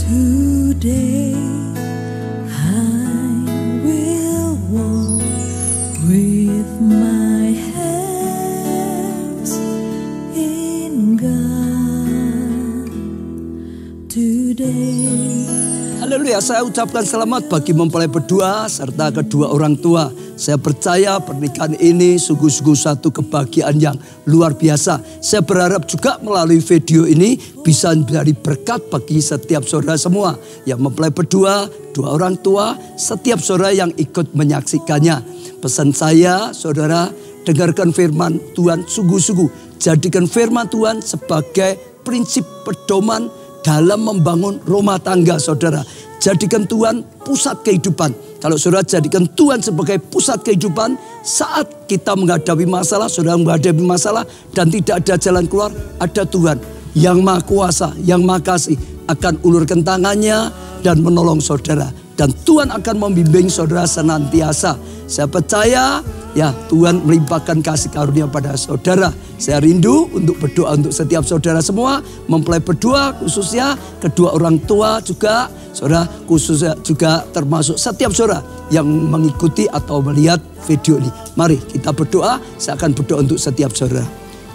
Today I will walk with my hands in God. Today. Haleluya, saya ucapkan selamat bagi mempelai berdua serta kedua orang tua. Saya percaya pernikahan ini sungguh-sungguh satu kebahagiaan yang luar biasa. Saya berharap juga melalui video ini bisa menjadi berkat bagi setiap saudara semua yang mempelai berdua, dua orang tua, setiap saudara yang ikut menyaksikannya. Pesan saya, saudara, dengarkan firman Tuhan sungguh-sungguh. Jadikan firman Tuhan sebagai prinsip pedoman dalam membangun rumah tangga saudara. Jadikan Tuhan pusat kehidupan. Kalau saudara jadikan Tuhan sebagai pusat kehidupan, saat kita menghadapi masalah, saudara menghadapi masalah dan tidak ada jalan keluar, ada Tuhan yang Maha Kuasa, yang Maha Kasih akan ulurkan tangannya dan menolong saudara. Dan Tuhan akan membimbing saudara senantiasa. Saya percaya ya Tuhan melimpahkan kasih karunia pada saudara. Saya rindu untuk berdoa untuk setiap saudara semua. Mempelai berdua khususnya, kedua orang tua juga. Saudara khususnya juga termasuk setiap saudara yang mengikuti atau melihat video ini. Mari kita berdoa, saya akan berdoa untuk setiap saudara.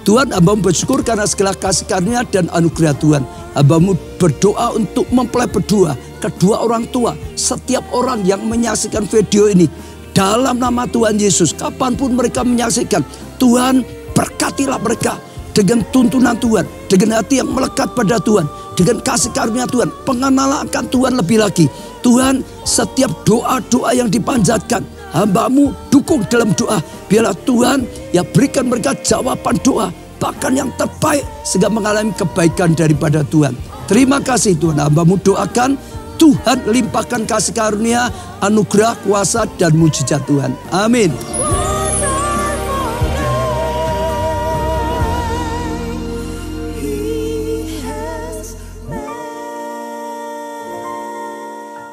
Tuhan, hamba-Mu bersyukur karena segala kasih karunia dan anugerah Tuhan. Hamba-Mu berdoa untuk mempelai berdua, kedua orang tua, setiap orang yang menyaksikan video ini. Dalam nama Tuhan Yesus, kapanpun mereka menyaksikan, Tuhan berkatilah mereka dengan tuntunan Tuhan, dengan hati yang melekat pada Tuhan, dengan kasih karunia Tuhan, pengenalan akan Tuhan lebih lagi. Tuhan, setiap doa-doa yang dipanjatkan, hamba-Mu dukung dalam doa. Biarlah Tuhan ya berikan mereka jawaban doa, bahkan yang terbaik sehingga mengalami kebaikan daripada Tuhan. Terima kasih Tuhan, hamba-Mu doakan Tuhan limpahkan kasih karunia, anugerah, kuasa dan mujizat Tuhan. Amin.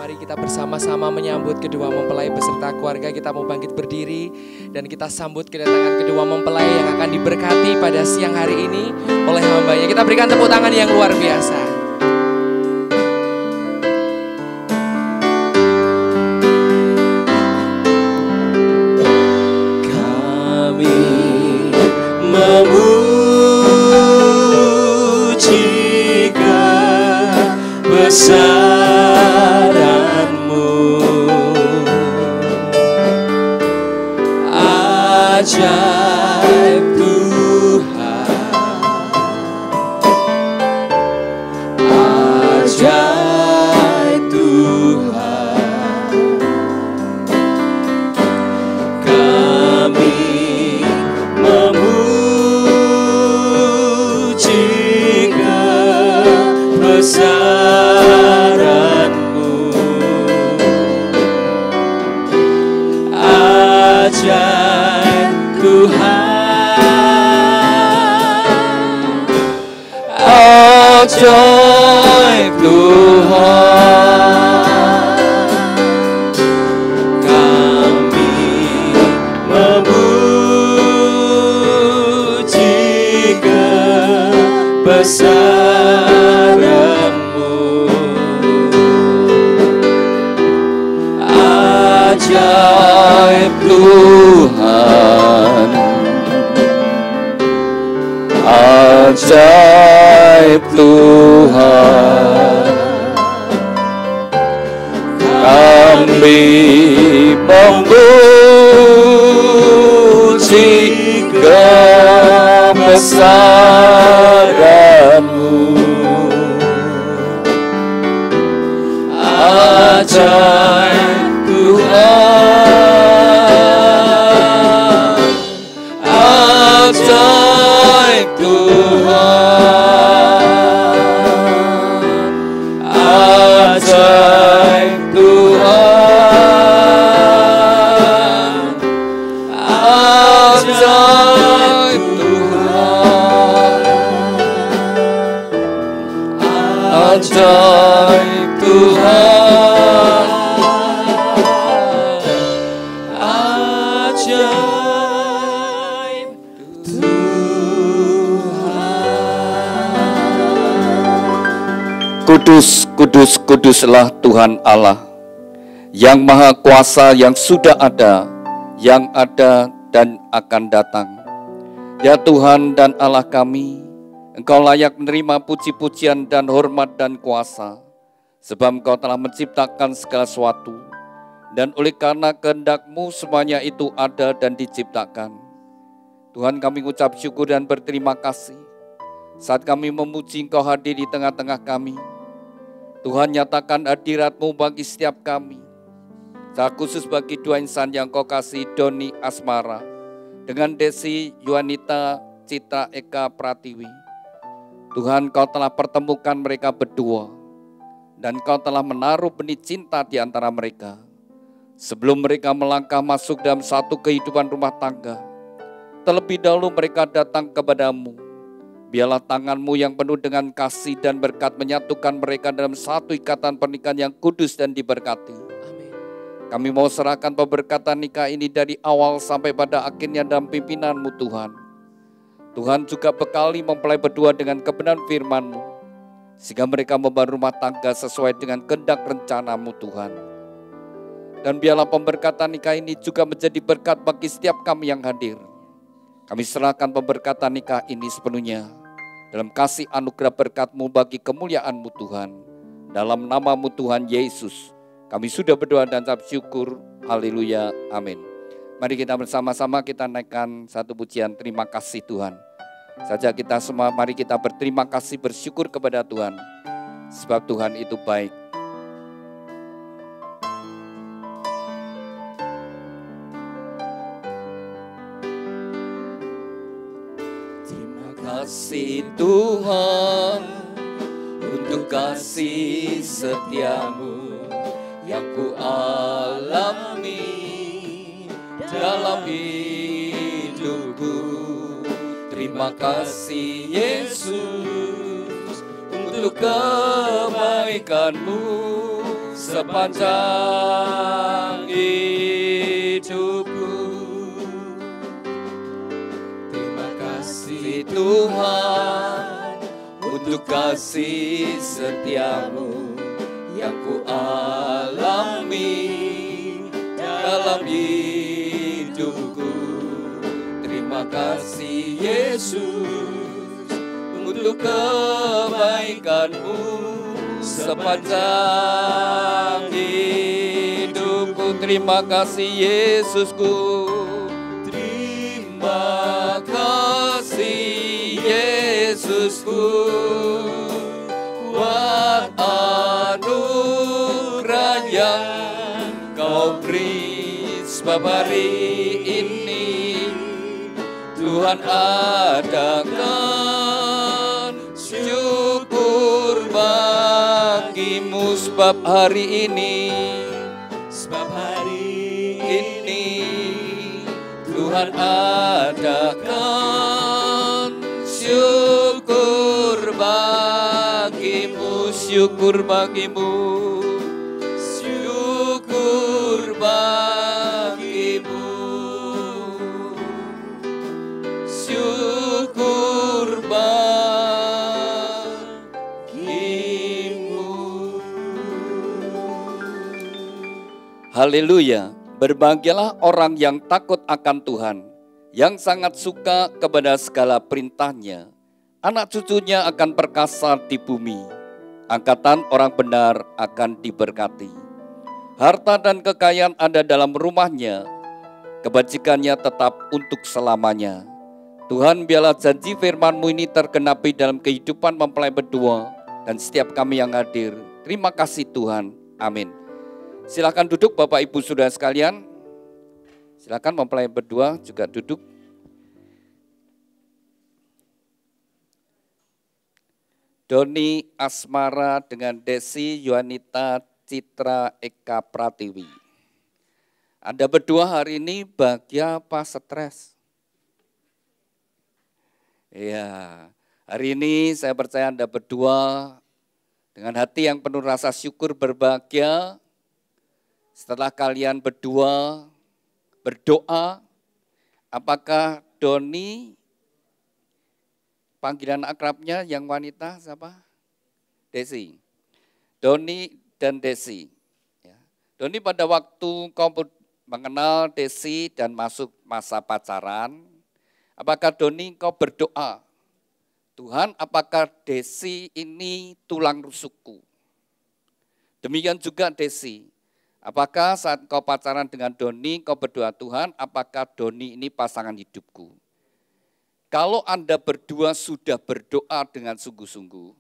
Mari kita bersama-sama menyambut kedua mempelai beserta keluarga. Kita mau bangkit berdiri dan kita sambut kedatangan kedua mempelai yang akan diberkati pada siang hari ini oleh hambanya. Kita berikan tepuk tangan yang luar biasa. Kami memuji kebesaran-Mu, ajaib Tuhan, ajaib Tuhan. Kami memuji kebesaran-Mu, ajaib Tuhan, ajaib Tuhan. Kami memuji kebesaran-Mu, ajaib Tuhan, ajaib Tuhan. Kami memuji kebesaran-Mu, ajaib Tuhan, ajaib Tuhan, ajaib Tuhan, ajaib Tuhan, ajaib Tuhan. Kudus, kudus, kuduslah Tuhan Allah, yang maha kuasa, yang sudah ada, yang ada dan akan datang. Ya Tuhan dan Allah kami, Engkau layak menerima puji-pujian dan hormat dan kuasa, sebab Engkau telah menciptakan segala sesuatu, dan oleh karena kehendak-Mu semuanya itu ada dan diciptakan. Tuhan, kami ucap syukur dan berterima kasih saat kami memuji Engkau hadir di tengah-tengah kami. Tuhan, nyatakan hadirat-Mu bagi setiap kami. Secara khusus bagi dua insan yang Kau kasih, Doni Asmara dengan Desi Yuanita Citra Eka Pratiwi. Tuhan, Kau telah pertemukan mereka berdua, dan Kau telah menaruh benih cinta di antara mereka. Sebelum mereka melangkah masuk dalam satu kehidupan rumah tangga, terlebih dahulu mereka datang kepadamu. Biarlah tangan-Mu yang penuh dengan kasih dan berkat menyatukan mereka dalam satu ikatan pernikahan yang kudus dan diberkati. Amin. Kami mau serahkan pemberkatan nikah ini dari awal sampai pada akhirnya dalam pimpinan-Mu Tuhan. Tuhan juga bekali mempelai berdua dengan kebenaran firman-Mu, sehingga mereka membangun rumah tangga sesuai dengan kehendak rencana-Mu Tuhan. Dan biarlah pemberkatan nikah ini juga menjadi berkat bagi setiap kami yang hadir. Kami serahkan pemberkatan nikah ini sepenuhnya dalam kasih anugerah berkat-Mu bagi kemuliaan-Mu Tuhan. Dalam nama-Mu Tuhan Yesus, kami sudah berdoa dan ucap syukur. Haleluya, amin. Mari kita bersama-sama kita naikkan satu pujian terima kasih Tuhan. Saja kita semua, mari kita berterima kasih, bersyukur kepada Tuhan, sebab Tuhan itu baik. Kasih Tuhan untuk kasih setia-Mu yang ku alami dalam hidupku. Terima kasih Yesus untuk kebaikan-Mu sepanjang hidupku. Tuhan untuk kasih setia-Mu yang ku alami dalam hidupku. Terima kasih Yesus untuk kebaikan-Mu sepanjang hidupku. Terima kasih Yesusku. Terima kasih Yesusku, buat anugerah yang Kau beri, sebab hari ini Tuhan adakan syukur bagi-Mu, sebab hari ini Tuhan adakan syukur bagi-Mu, syukur bagi-Mu, syukur bagi-Mu, syukur bagi-Mu. Haleluya. Berbahagialah orang yang takut akan Tuhan, yang sangat suka kepada segala perintah-Nya. Anak cucunya akan perkasa di bumi, angkatan orang benar akan diberkati. Harta dan kekayaan ada dalam rumahnya, kebajikannya tetap untuk selamanya. Tuhan, biarlah janji firman-Mu ini tergenapi dalam kehidupan mempelai berdua dan setiap kami yang hadir. Terima kasih Tuhan, amin. Silakan duduk Bapak Ibu Saudara sekalian. Silakan mempelai berdua juga duduk. Doni Asmara dengan Desi Yuanita Citra Eka Pratiwi. Anda berdua hari ini bahagia apa stres? Ya, hari ini saya percaya Anda berdua dengan hati yang penuh rasa syukur berbahagia. Setelah kalian berdua berdoa, apakah Doni, panggilan akrabnya yang wanita siapa? Desi. Doni dan Desi. Ya. Doni, pada waktu kau mengenal Desi dan masuk masa pacaran, apakah Doni kau berdoa, Tuhan, apakah Desi ini tulang rusukku? Demikian juga Desi, apakah saat kau pacaran dengan Doni, kau berdoa, Tuhan, apakah Doni ini pasangan hidupku? Kalau Anda berdua sudah berdoa dengan sungguh-sungguh,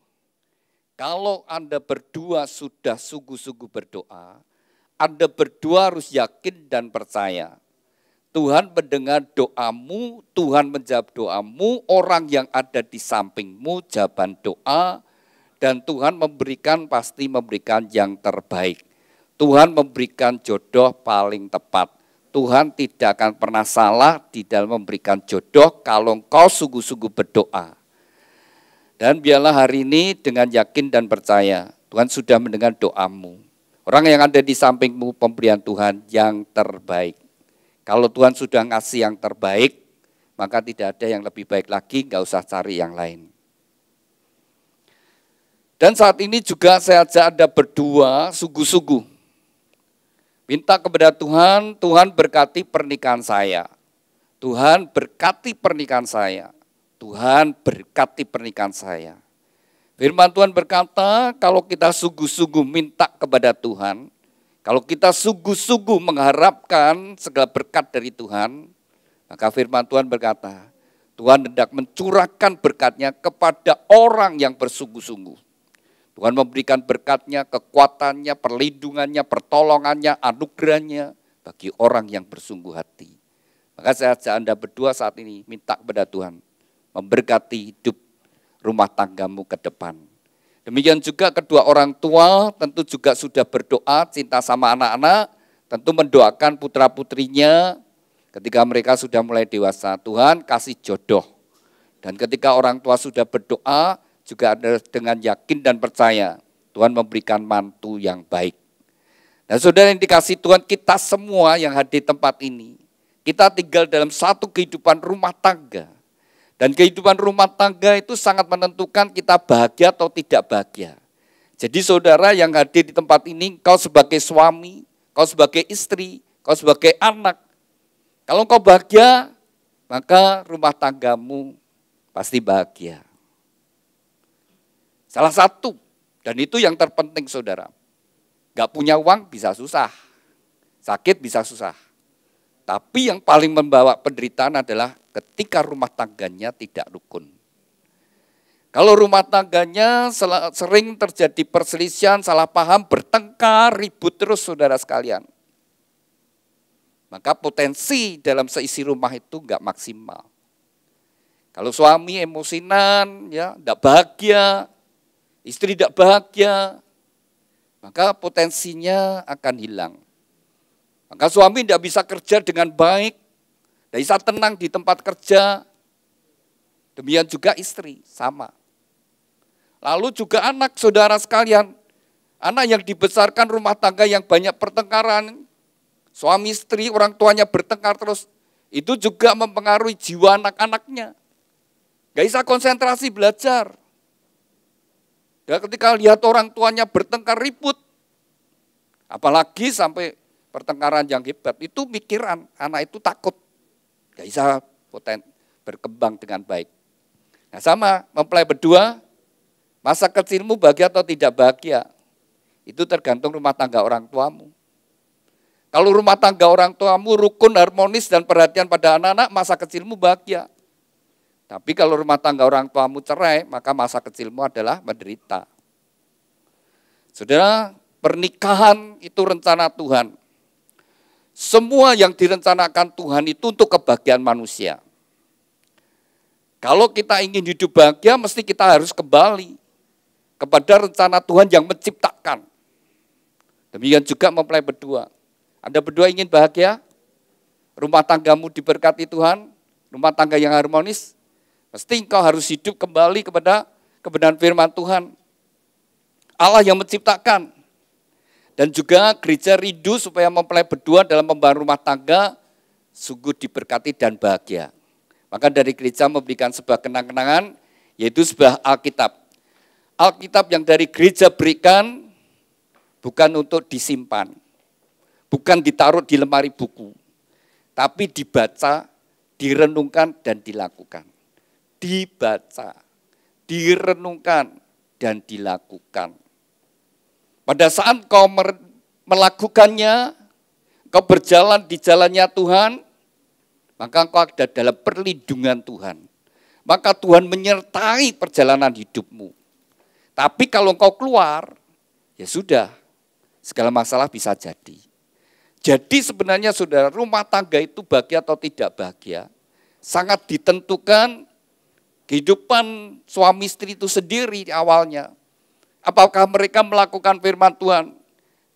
kalau Anda berdua sudah sungguh-sungguh berdoa, Anda berdua harus yakin dan percaya. Tuhan mendengar doamu, Tuhan menjawab doamu, orang yang ada di sampingmu jawaban doa, dan Tuhan pasti memberikan yang terbaik. Tuhan memberikan jodoh paling tepat. Tuhan tidak akan pernah salah di dalam memberikan jodoh kalau engkau sungguh-sungguh berdoa. Dan biarlah hari ini dengan yakin dan percaya, Tuhan sudah mendengar doamu. Orang yang ada di sampingmu pemberian Tuhan yang terbaik. Kalau Tuhan sudah ngasih yang terbaik, maka tidak ada yang lebih baik lagi, nggak usah cari yang lain. Dan saat ini juga saya ajak Anda berdua sungguh-sungguh. Minta kepada Tuhan, Tuhan berkati pernikahan saya. Tuhan berkati pernikahan saya. Tuhan berkati pernikahan saya. Firman Tuhan berkata, kalau kita sungguh-sungguh minta kepada Tuhan, kalau kita sungguh-sungguh mengharapkan segala berkat dari Tuhan, maka firman Tuhan berkata, Tuhan hendak mencurahkan berkatnya kepada orang yang bersungguh-sungguh. Tuhan memberikan berkatnya, kekuatannya, perlindungannya, pertolongannya, anugerahnya bagi orang yang bersungguh hati. Maka saya ajak Anda berdua saat ini minta kepada Tuhan memberkati hidup rumah tanggamu ke depan. Demikian juga kedua orang tua tentu juga sudah berdoa cinta sama anak-anak, tentu mendoakan putra-putrinya ketika mereka sudah mulai dewasa. Tuhan kasih jodoh. Dan ketika orang tua sudah berdoa, juga ada dengan yakin dan percaya Tuhan memberikan mantu yang baik. Dan saudara yang dikasih Tuhan, kita semua yang hadir di tempat ini, kita tinggal dalam satu kehidupan rumah tangga. Dan kehidupan rumah tangga itu sangat menentukan kita bahagia atau tidak bahagia. Jadi saudara yang hadir di tempat ini, kau sebagai suami, kau sebagai istri, kau sebagai anak. Kalau kau bahagia, maka rumah tanggamu pasti bahagia. Salah satu, dan itu yang terpenting saudara. Gak punya uang bisa susah, sakit bisa susah. Tapi yang paling membawa penderitaan adalah ketika rumah tangganya tidak rukun. Kalau rumah tangganya sering terjadi perselisihan, salah paham, bertengkar, ribut terus saudara sekalian. Maka potensi dalam seisi rumah itu gak maksimal. Kalau suami emosinan, ya, gak bahagia, istri tidak bahagia, maka potensinya akan hilang. Maka suami tidak bisa kerja dengan baik, tidak bisa tenang di tempat kerja. Demikian juga istri, sama. Lalu juga anak saudara sekalian, anak yang dibesarkan rumah tangga yang banyak pertengkaran, suami istri, orang tuanya bertengkar terus, itu juga mempengaruhi jiwa anak-anaknya. Gak bisa konsentrasi belajar. Dan ketika lihat orang tuanya bertengkar ribut, apalagi sampai pertengkaran yang hebat, itu mikiran, anak itu takut, gak bisa berkembang dengan baik. Nah sama, mempelai berdua, masa kecilmu bahagia atau tidak bahagia, itu tergantung rumah tangga orang tuamu. Kalau rumah tangga orang tuamu rukun, harmonis, dan perhatian pada anak-anak, masa kecilmu bahagia. Tapi kalau rumah tangga orang tuamu cerai, maka masa kecilmu adalah menderita. Saudara, pernikahan itu rencana Tuhan. Semua yang direncanakan Tuhan itu untuk kebahagiaan manusia. Kalau kita ingin hidup bahagia, mesti kita harus kembali kepada rencana Tuhan yang menciptakan. Demikian juga mempelai berdua. Anda berdua ingin bahagia? Rumah tanggamu diberkati Tuhan? Rumah tangga yang harmonis? Mesti engkau harus hidup kembali kepada kebenaran firman Tuhan. Allah yang menciptakan. Dan juga gereja rindu supaya mempelai berdua dalam membangun rumah tangga sungguh diberkati dan bahagia. Maka dari gereja memberikan sebuah kenang-kenangan, yaitu sebuah Alkitab. Alkitab yang dari gereja berikan bukan untuk disimpan, bukan ditaruh di lemari buku, tapi dibaca, direnungkan, dan dilakukan. Dibaca, direnungkan, dan dilakukan. Pada saat kau melakukannya, kau berjalan di jalannya Tuhan, maka kau ada dalam perlindungan Tuhan. Maka Tuhan menyertai perjalanan hidupmu. Tapi kalau kau keluar, ya sudah, segala masalah bisa jadi. Jadi sebenarnya saudara, rumah tangga itu bahagia atau tidak bahagia, sangat ditentukan kehidupan suami istri itu sendiri awalnya. Apakah mereka melakukan firman Tuhan?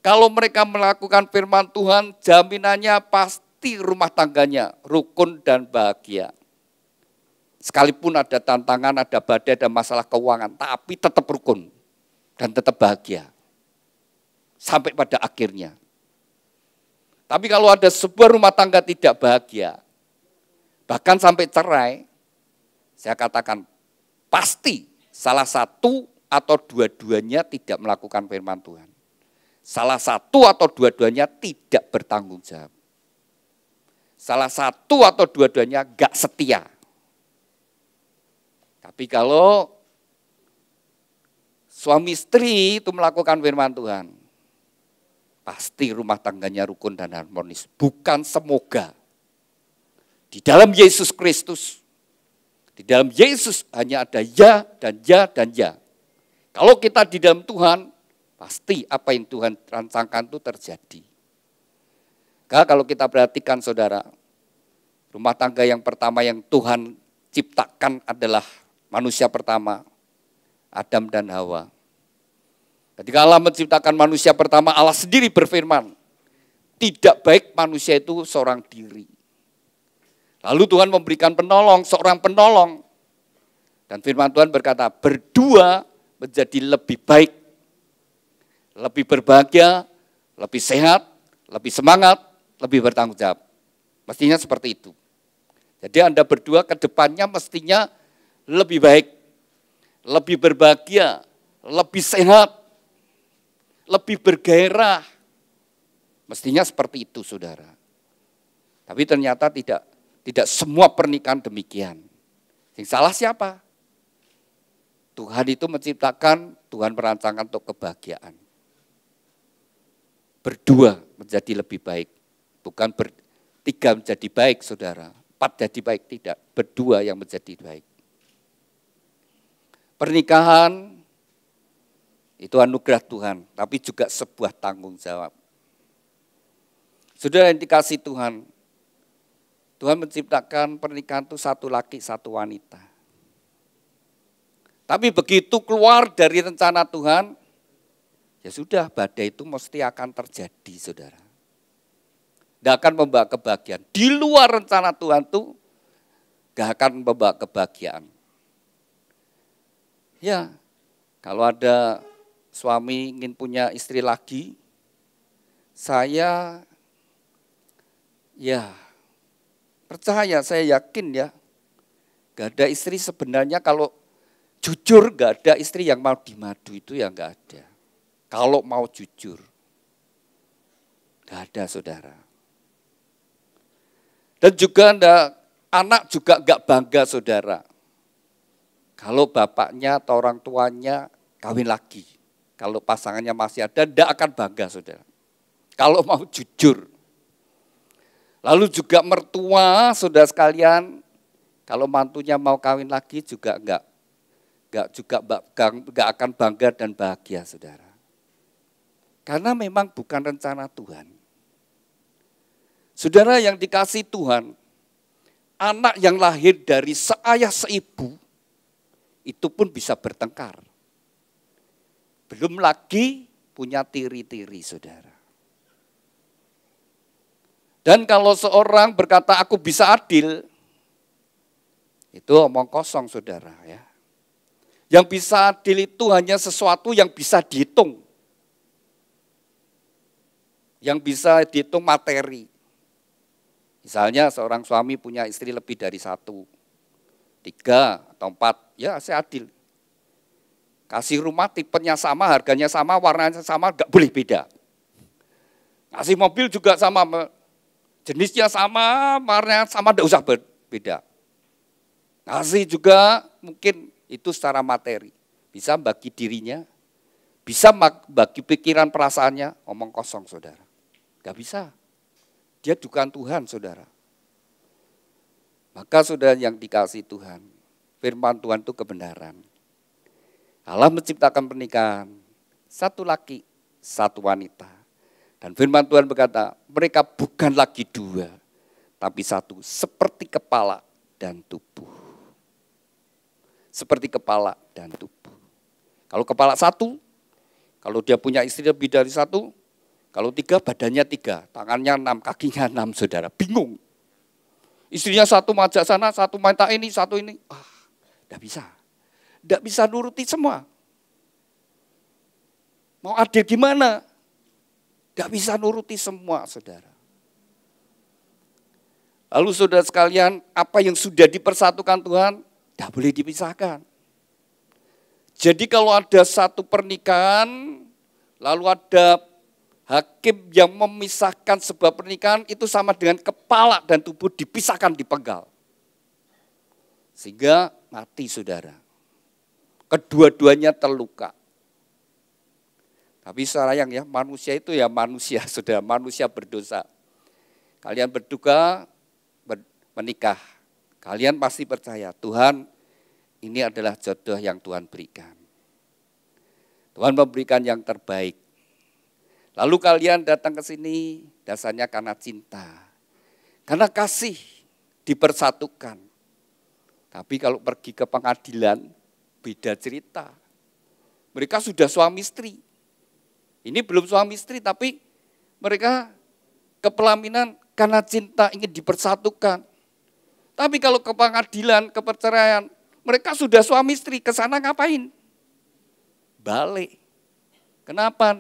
Kalau mereka melakukan firman Tuhan, jaminannya pasti rumah tangganya rukun dan bahagia. Sekalipun ada tantangan, ada badai, ada masalah keuangan, tapi tetap rukun dan tetap bahagia. Sampai pada akhirnya. Tapi kalau ada sebuah rumah tangga tidak bahagia, bahkan sampai cerai, saya katakan pasti salah satu atau dua-duanya tidak melakukan firman Tuhan. Salah satu atau dua-duanya tidak bertanggung jawab. Salah satu atau dua-duanya gak setia. Tapi kalau suami istri itu melakukan firman Tuhan, pasti rumah tangganya rukun dan harmonis. Bukan semoga. Di dalam Yesus Kristus, di dalam Yesus hanya ada ya dan ya dan ya. Kalau kita di dalam Tuhan, pasti apa yang Tuhan rancangkan itu terjadi. Kalau kita perhatikan saudara, rumah tangga yang pertama yang Tuhan ciptakan adalah manusia pertama, Adam dan Hawa. Ketika Allah menciptakan manusia pertama, Allah sendiri berfirman, tidak baik manusia itu seorang diri. Lalu Tuhan memberikan penolong, seorang penolong. Dan firman Tuhan berkata, berdua menjadi lebih baik, lebih berbahagia, lebih sehat, lebih semangat, lebih bertanggung jawab. Mestinya seperti itu. Jadi Anda berdua ke depannya mestinya lebih baik, lebih berbahagia, lebih sehat, lebih bergairah. Mestinya seperti itu saudara. Tapi ternyata tidak semua pernikahan demikian. Yang salah siapa? Tuhan itu menciptakan, Tuhan merancangkan untuk kebahagiaan. Berdua menjadi lebih baik. Bukan bertiga menjadi baik saudara. 4 jadi baik, tidak. Berdua yang menjadi baik. Pernikahan itu anugerah Tuhan, tapi juga sebuah tanggung jawab. Saudara yang dikasih Tuhan, Tuhan menciptakan pernikahan itu satu laki, satu wanita. Tapi begitu keluar dari rencana Tuhan, ya sudah badai itu mesti akan terjadi saudara. Tidak akan membawa kebahagiaan. Di luar rencana Tuhan itu gak akan membawa kebahagiaan. Ya, kalau ada suami ingin punya istri lagi, saya percaya, saya yakin ya, gak ada istri sebenarnya kalau jujur gak ada istri yang mau dimadu itu ya gak ada. Kalau mau jujur, gak ada saudara. Dan juga anak juga gak bangga saudara. Kalau bapaknya atau orang tuanya kawin lagi. Kalau pasangannya masih ada, tidak akan bangga saudara. Kalau mau jujur. Lalu juga mertua saudara sekalian, kalau mantunya mau kawin lagi juga enggak akan bangga dan bahagia saudara. Karena memang bukan rencana Tuhan. Saudara yang dikasih Tuhan, anak yang lahir dari seayah seibu, itu pun bisa bertengkar. Belum lagi punya tiri-tiri saudara. Dan kalau seorang berkata aku bisa adil, itu omong kosong saudara ya. Yang bisa adil itu hanya sesuatu yang bisa dihitung. Yang bisa dihitung materi. Misalnya seorang suami punya istri lebih dari 1, 3 atau 4, ya saya adil. Kasih rumah tipenya sama, harganya sama, warnanya sama, nggak boleh beda. Kasih mobil juga sama, jenisnya sama, warnanya sama, nggak usah beda. Kasih juga mungkin itu secara materi. Bisa bagi dirinya, bisa bagi pikiran perasaannya, omong kosong saudara. Nggak bisa. Dia bukan Tuhan saudara. Maka saudara yang dikasih Tuhan, firman Tuhan itu kebenaran. Allah menciptakan pernikahan, satu laki, satu wanita. Dan firman Tuhan berkata, mereka bukan lagi dua, tapi satu, seperti kepala dan tubuh. Seperti kepala dan tubuh. Kalau kepala satu, kalau dia punya istri lebih dari satu, kalau tiga, badannya tiga, tangannya 6, kakinya 6, saudara. Bingung. Istrinya satu majak sana, satu minta ini, satu ini. Tidak bisa. Tidak bisa nuruti semua. Mau adil gimana? Tidak bisa nuruti semua, saudara. Lalu saudara sekalian, apa yang sudah dipersatukan Tuhan, tidak boleh dipisahkan. Jadi kalau ada satu pernikahan, lalu ada hakim yang memisahkan sebuah pernikahan, itu sama dengan kepala dan tubuh dipisahkan, dipenggal. Sehingga mati saudara. Kedua-duanya terluka. Tapi sayang ya, manusia itu ya manusia, saudara, manusia berdosa. Kalian berduka, menikah. Kalian pasti percaya, Tuhan ini adalah jodoh yang Tuhan berikan. Tuhan memberikan yang terbaik. Lalu kalian datang ke sini, dasarnya karena cinta. Karena kasih dipersatukan. Tapi kalau pergi ke pengadilan, beda cerita. Mereka sudah suami istri. Ini belum suami istri, tapi mereka kepelaminan karena cinta ingin dipersatukan. Tapi kalau ke pengadilan, ke perceraian, mereka sudah suami istri, ke sana ngapain? Balik. Kenapa?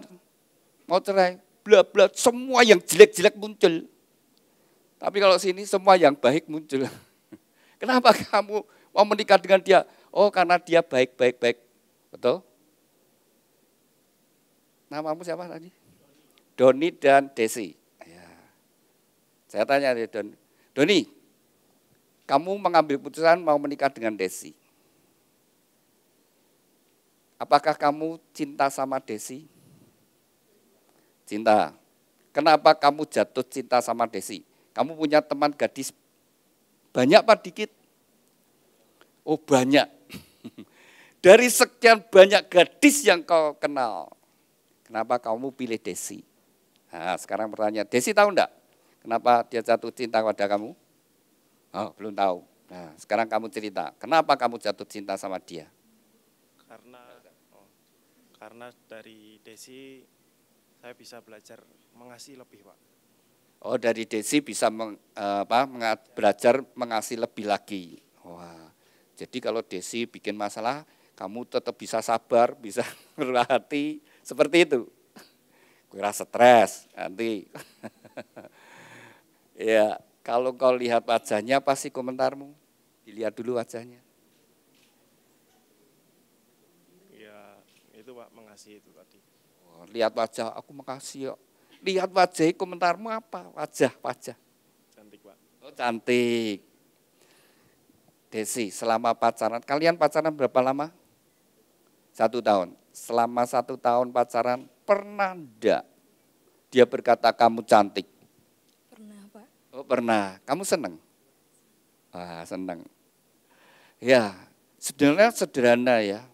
Mau cerai, bla bla, semua yang jelek-jelek muncul. Tapi kalau sini semua yang baik muncul. Kenapa kamu mau menikah dengan dia? Oh, karena dia baik. Betul? Namamu siapa tadi? Doni dan Desi. Ya. Saya tanya dia, Doni, kamu mengambil putusan mau menikah dengan Desi. Apakah kamu cinta sama Desi? Cinta. Kenapa kamu jatuh cinta sama Desi? Kamu punya teman gadis banyak apa dikit? Oh banyak. Dari sekian banyak gadis yang kau kenal, kenapa kamu pilih Desi? Nah, sekarang pertanyaan, Desi tahu enggak kenapa dia jatuh cinta pada kamu? Oh, belum tahu. Nah, sekarang kamu cerita, kenapa kamu jatuh cinta sama dia? Karena dari Desi saya bisa belajar mengasihi lebih, Pak. Oh, dari Desi bisa belajar mengasihi lebih lagi. Wah, jadi kalau Desi bikin masalah, kamu tetap bisa sabar, bisa berhati, seperti itu. Kira stres nanti. Ya, kalau kau lihat wajahnya pasti komentarmu. Dilihat dulu wajahnya. Ya, itu Pak, mengasihi itu tadi. Oh, lihat wajah, aku makasih kok. Lihat wajah, komentarmu apa? Wajah. Cantik, Pak. Oh, cantik. Desi, selama pacaran, kalian pacaran berapa lama? 1 tahun. Selama 1 tahun pacaran, pernah enggak dia berkata kamu cantik? Pernah, Pak. Oh, pernah. Kamu senang? Ah, senang. Ya, sebenarnya sederhana ya.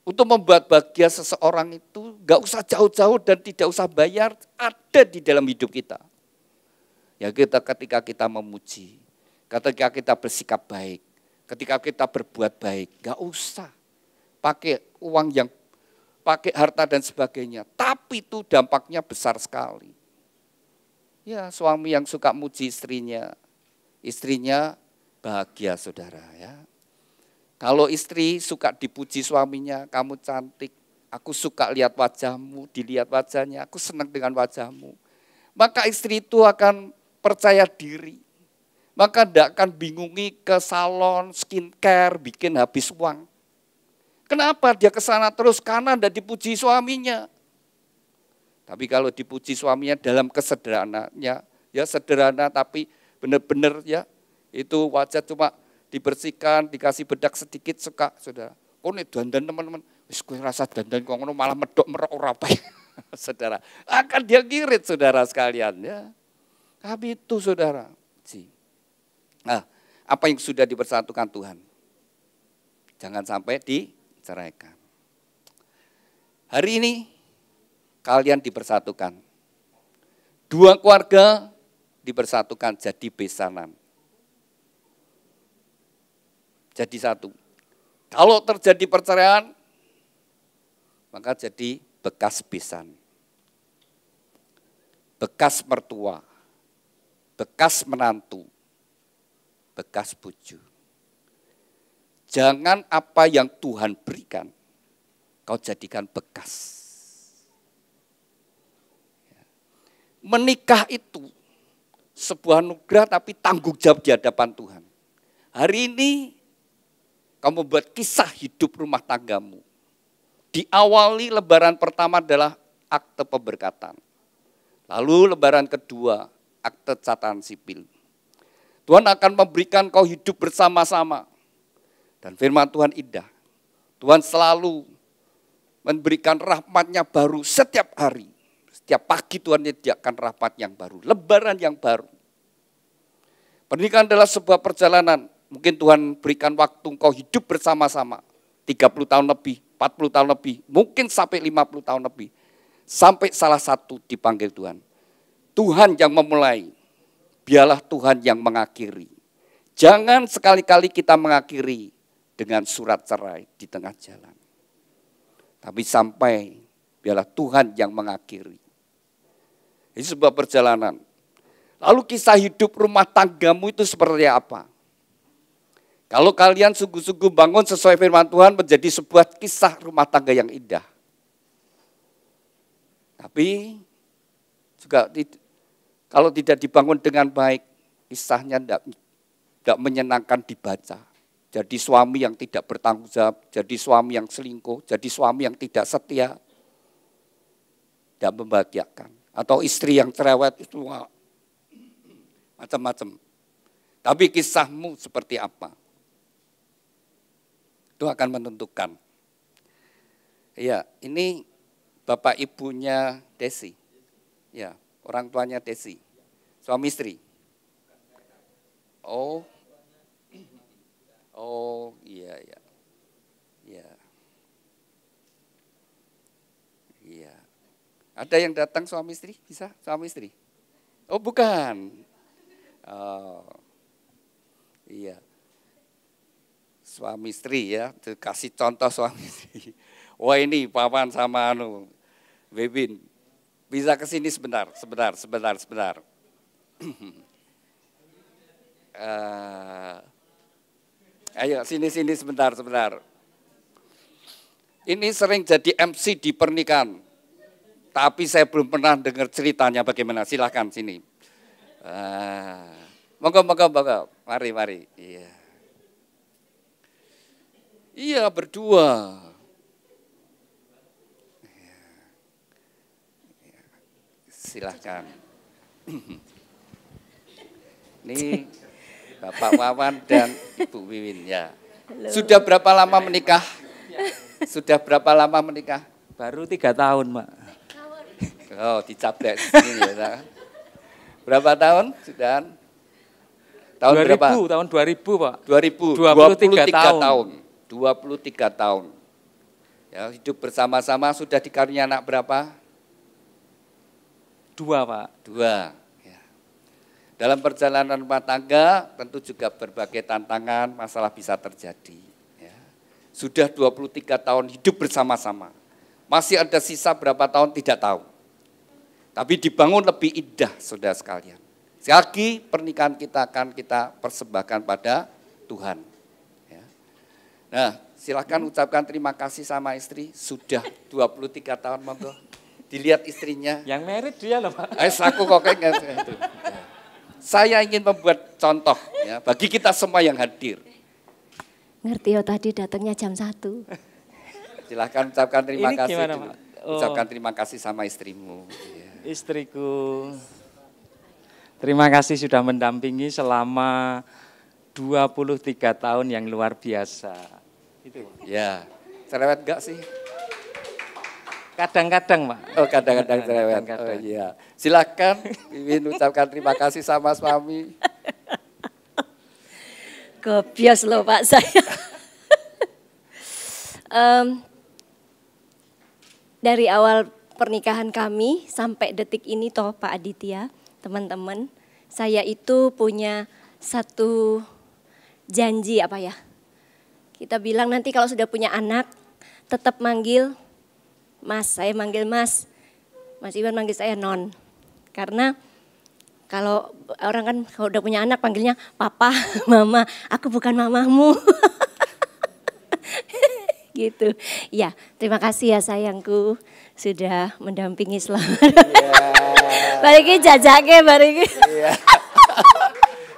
Untuk membuat bahagia seseorang itu enggak usah jauh-jauh dan tidak usah bayar, ada di dalam hidup kita. Ya, ketika kita memuji, ketika kita bersikap baik, ketika kita berbuat baik, enggak usah pakai uang yang pakai harta dan sebagainya. Tapi itu dampaknya besar sekali. Ya, suami yang suka muji istrinya bahagia saudara ya. Kalau istri suka dipuji suaminya, kamu cantik, aku suka lihat wajahmu, dilihat wajahnya, aku senang dengan wajahmu. Maka istri itu akan percaya diri. Maka tidak akan bingungi ke salon, skincare, bikin habis uang. Kenapa dia ke sana terus? Karena tidak dipuji suaminya. Tapi kalau dipuji suaminya dalam kesederhanaannya, ya sederhana tapi benar-benar ya, itu wajah cuma dibersihkan, dikasih bedak sedikit suka, saudara. Oh nih dandan teman-teman, wis kowe rasa dandan kok ngono malah medok-merok ora apa. Saudara, akan dia ngirit saudara sekalian ya. Tapi itu saudara. Nah, apa yang sudah dipersatukan Tuhan? Jangan sampai diceraikan. Hari ini kalian dipersatukan. Dua keluarga dipersatukan jadi besanan. Jadi satu. Kalau terjadi perceraian, maka jadi bekas besan. Bekas mertua. Bekas menantu. Bekas bojo. Jangan apa yang Tuhan berikan, kau jadikan bekas. Menikah itu sebuah anugerah tapi tanggung jawab di hadapan Tuhan. Hari ini kamu membuat kisah hidup rumah tanggamu. Diawali lebaran pertama adalah akte pemberkatan. Lalu lebaran kedua, akte catatan sipil. Tuhan akan memberikan kau hidup bersama-sama. Dan firman Tuhan indah. Tuhan selalu memberikan rahmat-Nya baru setiap hari. Setiap pagi Tuhan menyediakan rahmat yang baru, lebaran yang baru. Pernikahan adalah sebuah perjalanan. Mungkin Tuhan berikan waktu engkau hidup bersama-sama. 30 tahun lebih, 40 tahun lebih, mungkin sampai 50 tahun lebih. Sampai salah satu dipanggil Tuhan. Tuhan yang memulai, biarlah Tuhan yang mengakhiri. Jangan sekali-kali kita mengakhiri dengan surat cerai di tengah jalan. Tapi sampai biarlah Tuhan yang mengakhiri. Ini sebuah perjalanan. Lalu kisah hidup rumah tanggamu itu seperti apa? Kalau kalian sungguh-sungguh bangun sesuai firman Tuhan menjadi sebuah kisah rumah tangga yang indah. Tapi juga kalau tidak dibangun dengan baik, kisahnya tidak menyenangkan dibaca. Jadi suami yang tidak bertanggung jawab, jadi suami yang selingkuh, jadi suami yang tidak setia, tidak membahagiakan. Atau istri yang cerewet itu macam-macam. Tapi kisahmu seperti apa? Itu akan menentukan. Ya, ini bapak ibunya Desi. Ya, orang tuanya Desi. Suami istri. Oh, iya. Iya. Iya. Ada yang datang suami istri? Bisa suami istri? Oh, bukan. Oh, iya. Suami istri ya, kasih contoh suami istri. Wah ini Pawan sama Bebin. Bisa ke sini sebentar. Ayo sini sebentar. Ini sering jadi MC di pernikahan. Tapi saya belum pernah dengar ceritanya bagaimana. Silahkan sini. Monggo. Mari. Iya. Iya berdua. Silahkan. Ini Bapak Wawan dan Ibu Wiwin ya. Halo. Sudah berapa lama menikah? Baru 3 tahun, Mak. Oh, dicaplek sini ya. Berapa tahun sudah? Tahun 2000, berapa? tahun 2000, Pak. 2000, 23 tahun. 23 tahun. Ya, hidup bersama-sama sudah dikaruniai anak berapa? 2, Pak. 2. Ya. Dalam perjalanan rumah tangga tentu juga berbagai tantangan, masalah bisa terjadi. Ya. Sudah 23 tahun hidup bersama-sama. Masih ada sisa berapa tahun tidak tahu. Tapi dibangun lebih indah, saudara sekalian. Sekali lagi pernikahan kita akan kita persembahkan pada Tuhan. Ya. Nah, silakan ucapkan terima kasih sama istri. Sudah 23 tahun, monggo. Dilihat istrinya. Yang merit dia loh, Pak. Aku kok kayak gitu. Saya ingin membuat contoh ya bagi kita semua yang hadir. Ngerti ya tadi datangnya jam 1. Silahkan ucapkan terima Ini kasih gimana, dulu. Pak? Oh. Ucapkan terima kasih sama istrimu. Ya. Istriku, terima kasih sudah mendampingi selama 23 tahun yang luar biasa. Itu. Ya, cerewet gak sih? Kadang-kadang, Pak. Oh, kadang-kadang cerewet. Kadang-kadang. Oh iya. Silakan Wiwin ucapkan terima kasih sama suami. Gobios loh Pak saya. Dari awal pernikahan kami sampai detik ini toh Pak Aditya, teman-teman, saya itu punya satu janji apa ya? Kita bilang nanti kalau sudah punya anak, tetap manggil Mas, saya manggil Mas. Mas Iwan manggil saya Non. Karena kalau orang kan kalau udah punya anak panggilnya Papa, Mama, aku bukan mamamu. Gitu. Ya, terima kasih ya sayangku sudah mendampingi selama. Yeah. Bariki jajake bariki. Yeah.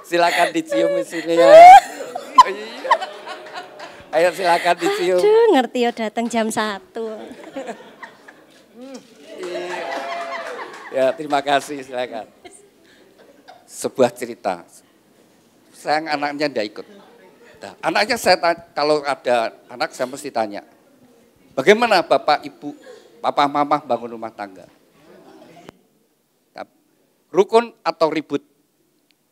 Silakan dicium di sini ya. Oh, iya. Ayo silakan dicium. Aduh, ngerti ya datang jam 1. Ya, terima kasih, silakan. Sebuah cerita. Sayang anaknya tidak ikut. Nah, anaknya saya kalau ada anak saya mesti tanya, bagaimana Bapak, Ibu, Papa, Mama bangun rumah tangga? Rukun atau ribut?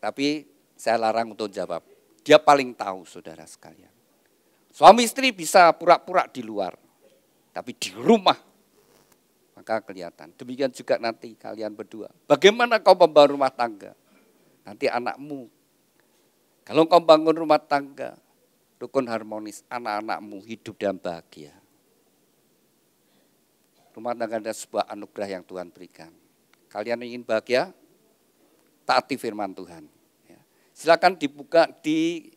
Tapi saya larang untuk jawab. Dia paling tahu, saudara sekalian. Suami istri bisa pura-pura di luar, tapi di rumah maka kelihatan. Demikian juga nanti kalian berdua. Bagaimana kau membangun rumah tangga? Nanti anakmu. Kalau kau bangun rumah tangga, rukun harmonis, anak-anakmu hidup dan bahagia. Rumah tangga adalah sebuah anugerah yang Tuhan berikan. Kalian ingin bahagia? Taati firman Tuhan. Ya. Silakan dibuka di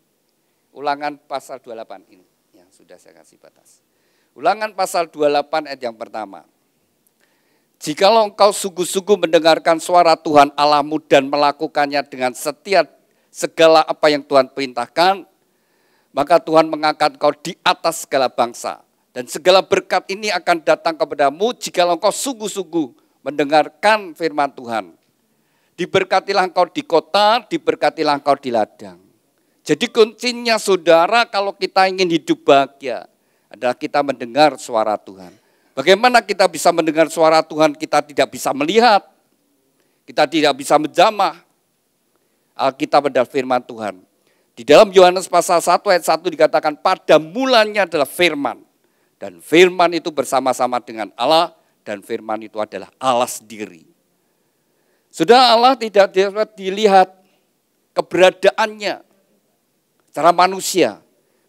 Ulangan pasal 28 ini. Yang sudah saya kasih batas. Ulangan pasal 28 ayat yang pertama. Jikalau engkau sungguh-sungguh mendengarkan suara Tuhan Allahmu dan melakukannya dengan setia segala apa yang Tuhan perintahkan, maka Tuhan mengangkat engkau di atas segala bangsa. Dan segala berkat ini akan datang kepadamu jikalau engkau sungguh-sungguh mendengarkan firman Tuhan. Diberkatilah engkau di kota, diberkatilah engkau di ladang. Jadi kuncinya saudara kalau kita ingin hidup bahagia adalah kita mendengar suara Tuhan. Bagaimana kita bisa mendengar suara Tuhan, kita tidak bisa melihat, kita tidak bisa menjamah. Alkitab adalah firman Tuhan. Di dalam Yohanes pasal 1 ayat 1 dikatakan pada mulanya adalah firman. Dan firman itu bersama-sama dengan Allah dan firman itu adalah Allah sendiri. Sudah Allah tidak dapat dilihat keberadaannya secara manusia.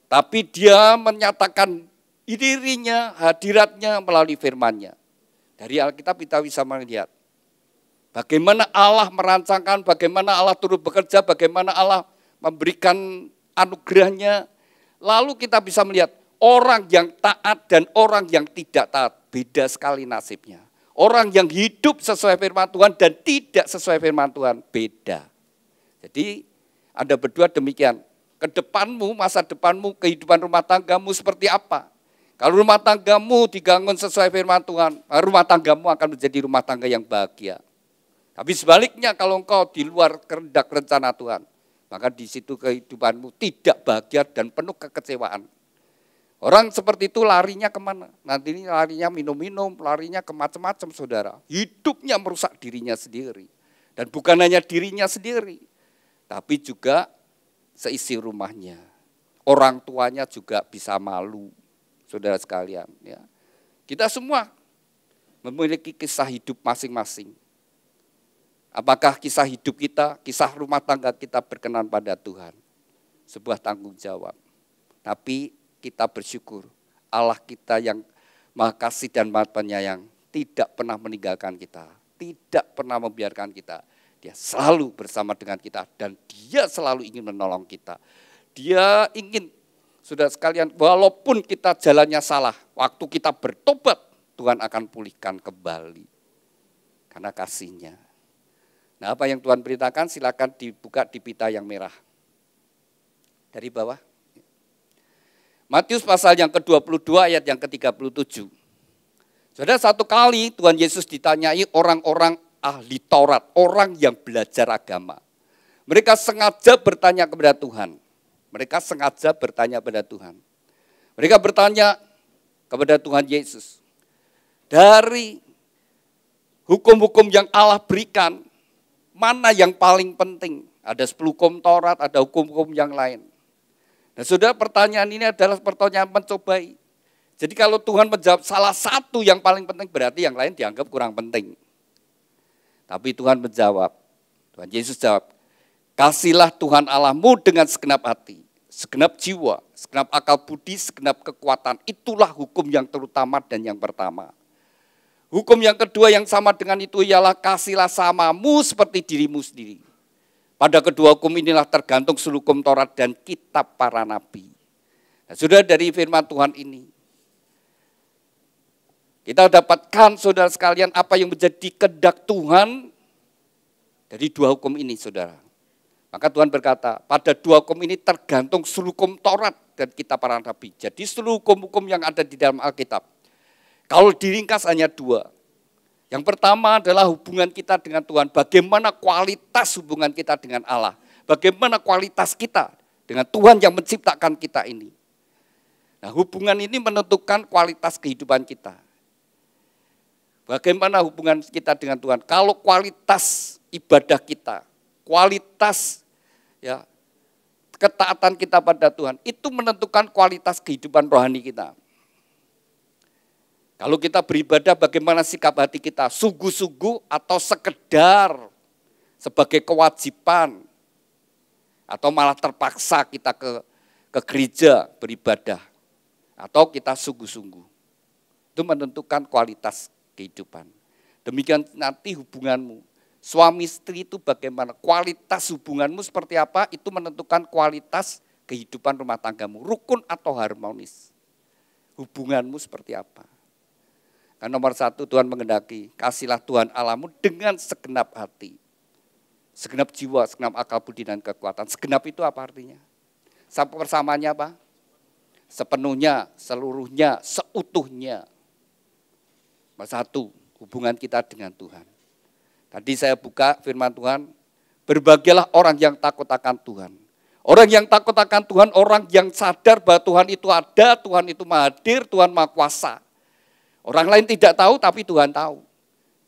Tapi dia menyatakan dirinya, hadiratnya melalui firman-Nya. Dari Alkitab kita bisa melihat bagaimana Allah merancangkan, bagaimana Allah turut bekerja, bagaimana Allah memberikan anugerahnya. Lalu kita bisa melihat orang yang taat dan orang yang tidak taat. Beda sekali nasibnya. Orang yang hidup sesuai firman Tuhan dan tidak sesuai firman Tuhan, beda. Jadi Anda berdua demikian. Kedepanmu, masa depanmu, kehidupan rumah tanggamu seperti apa? Kalau rumah tanggamu dibangun sesuai firman Tuhan, rumah tanggamu akan menjadi rumah tangga yang bahagia. Tapi sebaliknya kalau engkau di luar kehendak rencana Tuhan, maka di situ kehidupanmu tidak bahagia dan penuh kekecewaan. Orang seperti itu larinya kemana? Nanti ini larinya minum-minum, larinya ke macam-macam saudara. Hidupnya merusak dirinya sendiri. Dan bukan hanya dirinya sendiri, tapi juga seisi rumahnya. Orang tuanya juga bisa malu. Saudara sekalian, ya. Kita semua memiliki kisah hidup masing-masing. Apakah kisah hidup kita, kisah rumah tangga kita berkenan pada Tuhan? Sebuah tanggung jawab. Tapi kita bersyukur Allah kita yang Maha Kasih dan Maha Penyayang tidak pernah meninggalkan kita, tidak pernah membiarkan kita. Dia selalu bersama dengan kita dan Dia selalu ingin menolong kita. Dia ingin, saudara sekalian, walaupun kita jalannya salah, waktu kita bertobat, Tuhan akan pulihkan kembali. Karena kasih-Nya. Nah, apa yang Tuhan beritakan silakan dibuka di pita yang merah. Dari bawah. Matius pasal yang ke-22 ayat yang ke-37. Saudara, satu kali Tuhan Yesus ditanyai orang-orang ahli Taurat, orang yang belajar agama. Mereka sengaja bertanya kepada Tuhan. Mereka sengaja bertanya kepada Tuhan. Mereka bertanya kepada Tuhan Yesus. Dari hukum-hukum yang Allah berikan, mana yang paling penting? Ada 10 hukum Taurat, ada hukum-hukum yang lain. Nah, saudara, pertanyaan ini adalah pertanyaan mencobai. Jadi kalau Tuhan menjawab salah satu yang paling penting, berarti yang lain dianggap kurang penting. Tapi Tuhan menjawab, Tuhan Yesus jawab, kasihlah Tuhan Allahmu dengan segenap hati, segenap jiwa, segenap akal budi, segenap kekuatan. Itulah hukum yang terutama dan yang pertama. Hukum yang kedua yang sama dengan itu ialah kasihlah samamu seperti dirimu sendiri. Pada kedua hukum inilah tergantung seluruh hukum Taurat dan kitab para nabi. Nah, sudah dari firman Tuhan ini, kita dapatkan saudara sekalian apa yang menjadi kehendak Tuhan dari dua hukum ini, saudara. Maka Tuhan berkata, pada dua hukum ini tergantung seluruh hukum Taurat dan kitab para nabi. Jadi seluruh hukum-hukum yang ada di dalam Alkitab. Kalau diringkas hanya dua. Yang pertama adalah hubungan kita dengan Tuhan. Bagaimana kualitas hubungan kita dengan Allah. Bagaimana kualitas kita dengan Tuhan yang menciptakan kita ini. Nah, hubungan ini menentukan kualitas kehidupan kita. Bagaimana hubungan kita dengan Tuhan? Kalau kualitas ibadah kita, kualitas ya ketaatan kita pada Tuhan, itu menentukan kualitas kehidupan rohani kita. Kalau kita beribadah, bagaimana sikap hati kita? Sungguh-sungguh atau sekedar sebagai kewajiban? Atau malah terpaksa kita ke gereja beribadah? Atau kita sungguh-sungguh? Itu menentukan kualitas kehidupan. Demikian nanti hubunganmu. Suami istri itu bagaimana? Kualitas hubunganmu seperti apa? Itu menentukan kualitas kehidupan rumah tanggamu. Rukun atau harmonis. Hubunganmu seperti apa? Karena nomor satu Tuhan menghendaki, kasihlah Tuhan Allahmu dengan segenap hati. Segenap jiwa, segenap akal budi dan kekuatan. Segenap itu apa artinya? Sampai persamaannya apa? Sepenuhnya, seluruhnya, seutuhnya. Nomor satu, hubungan kita dengan Tuhan. Tadi saya buka firman Tuhan, berbahagialah orang yang takut akan Tuhan. Orang yang takut akan Tuhan, orang yang sadar bahwa Tuhan itu ada, Tuhan itu maha hadir, Tuhan maha kuasa. Orang lain tidak tahu, tapi Tuhan tahu.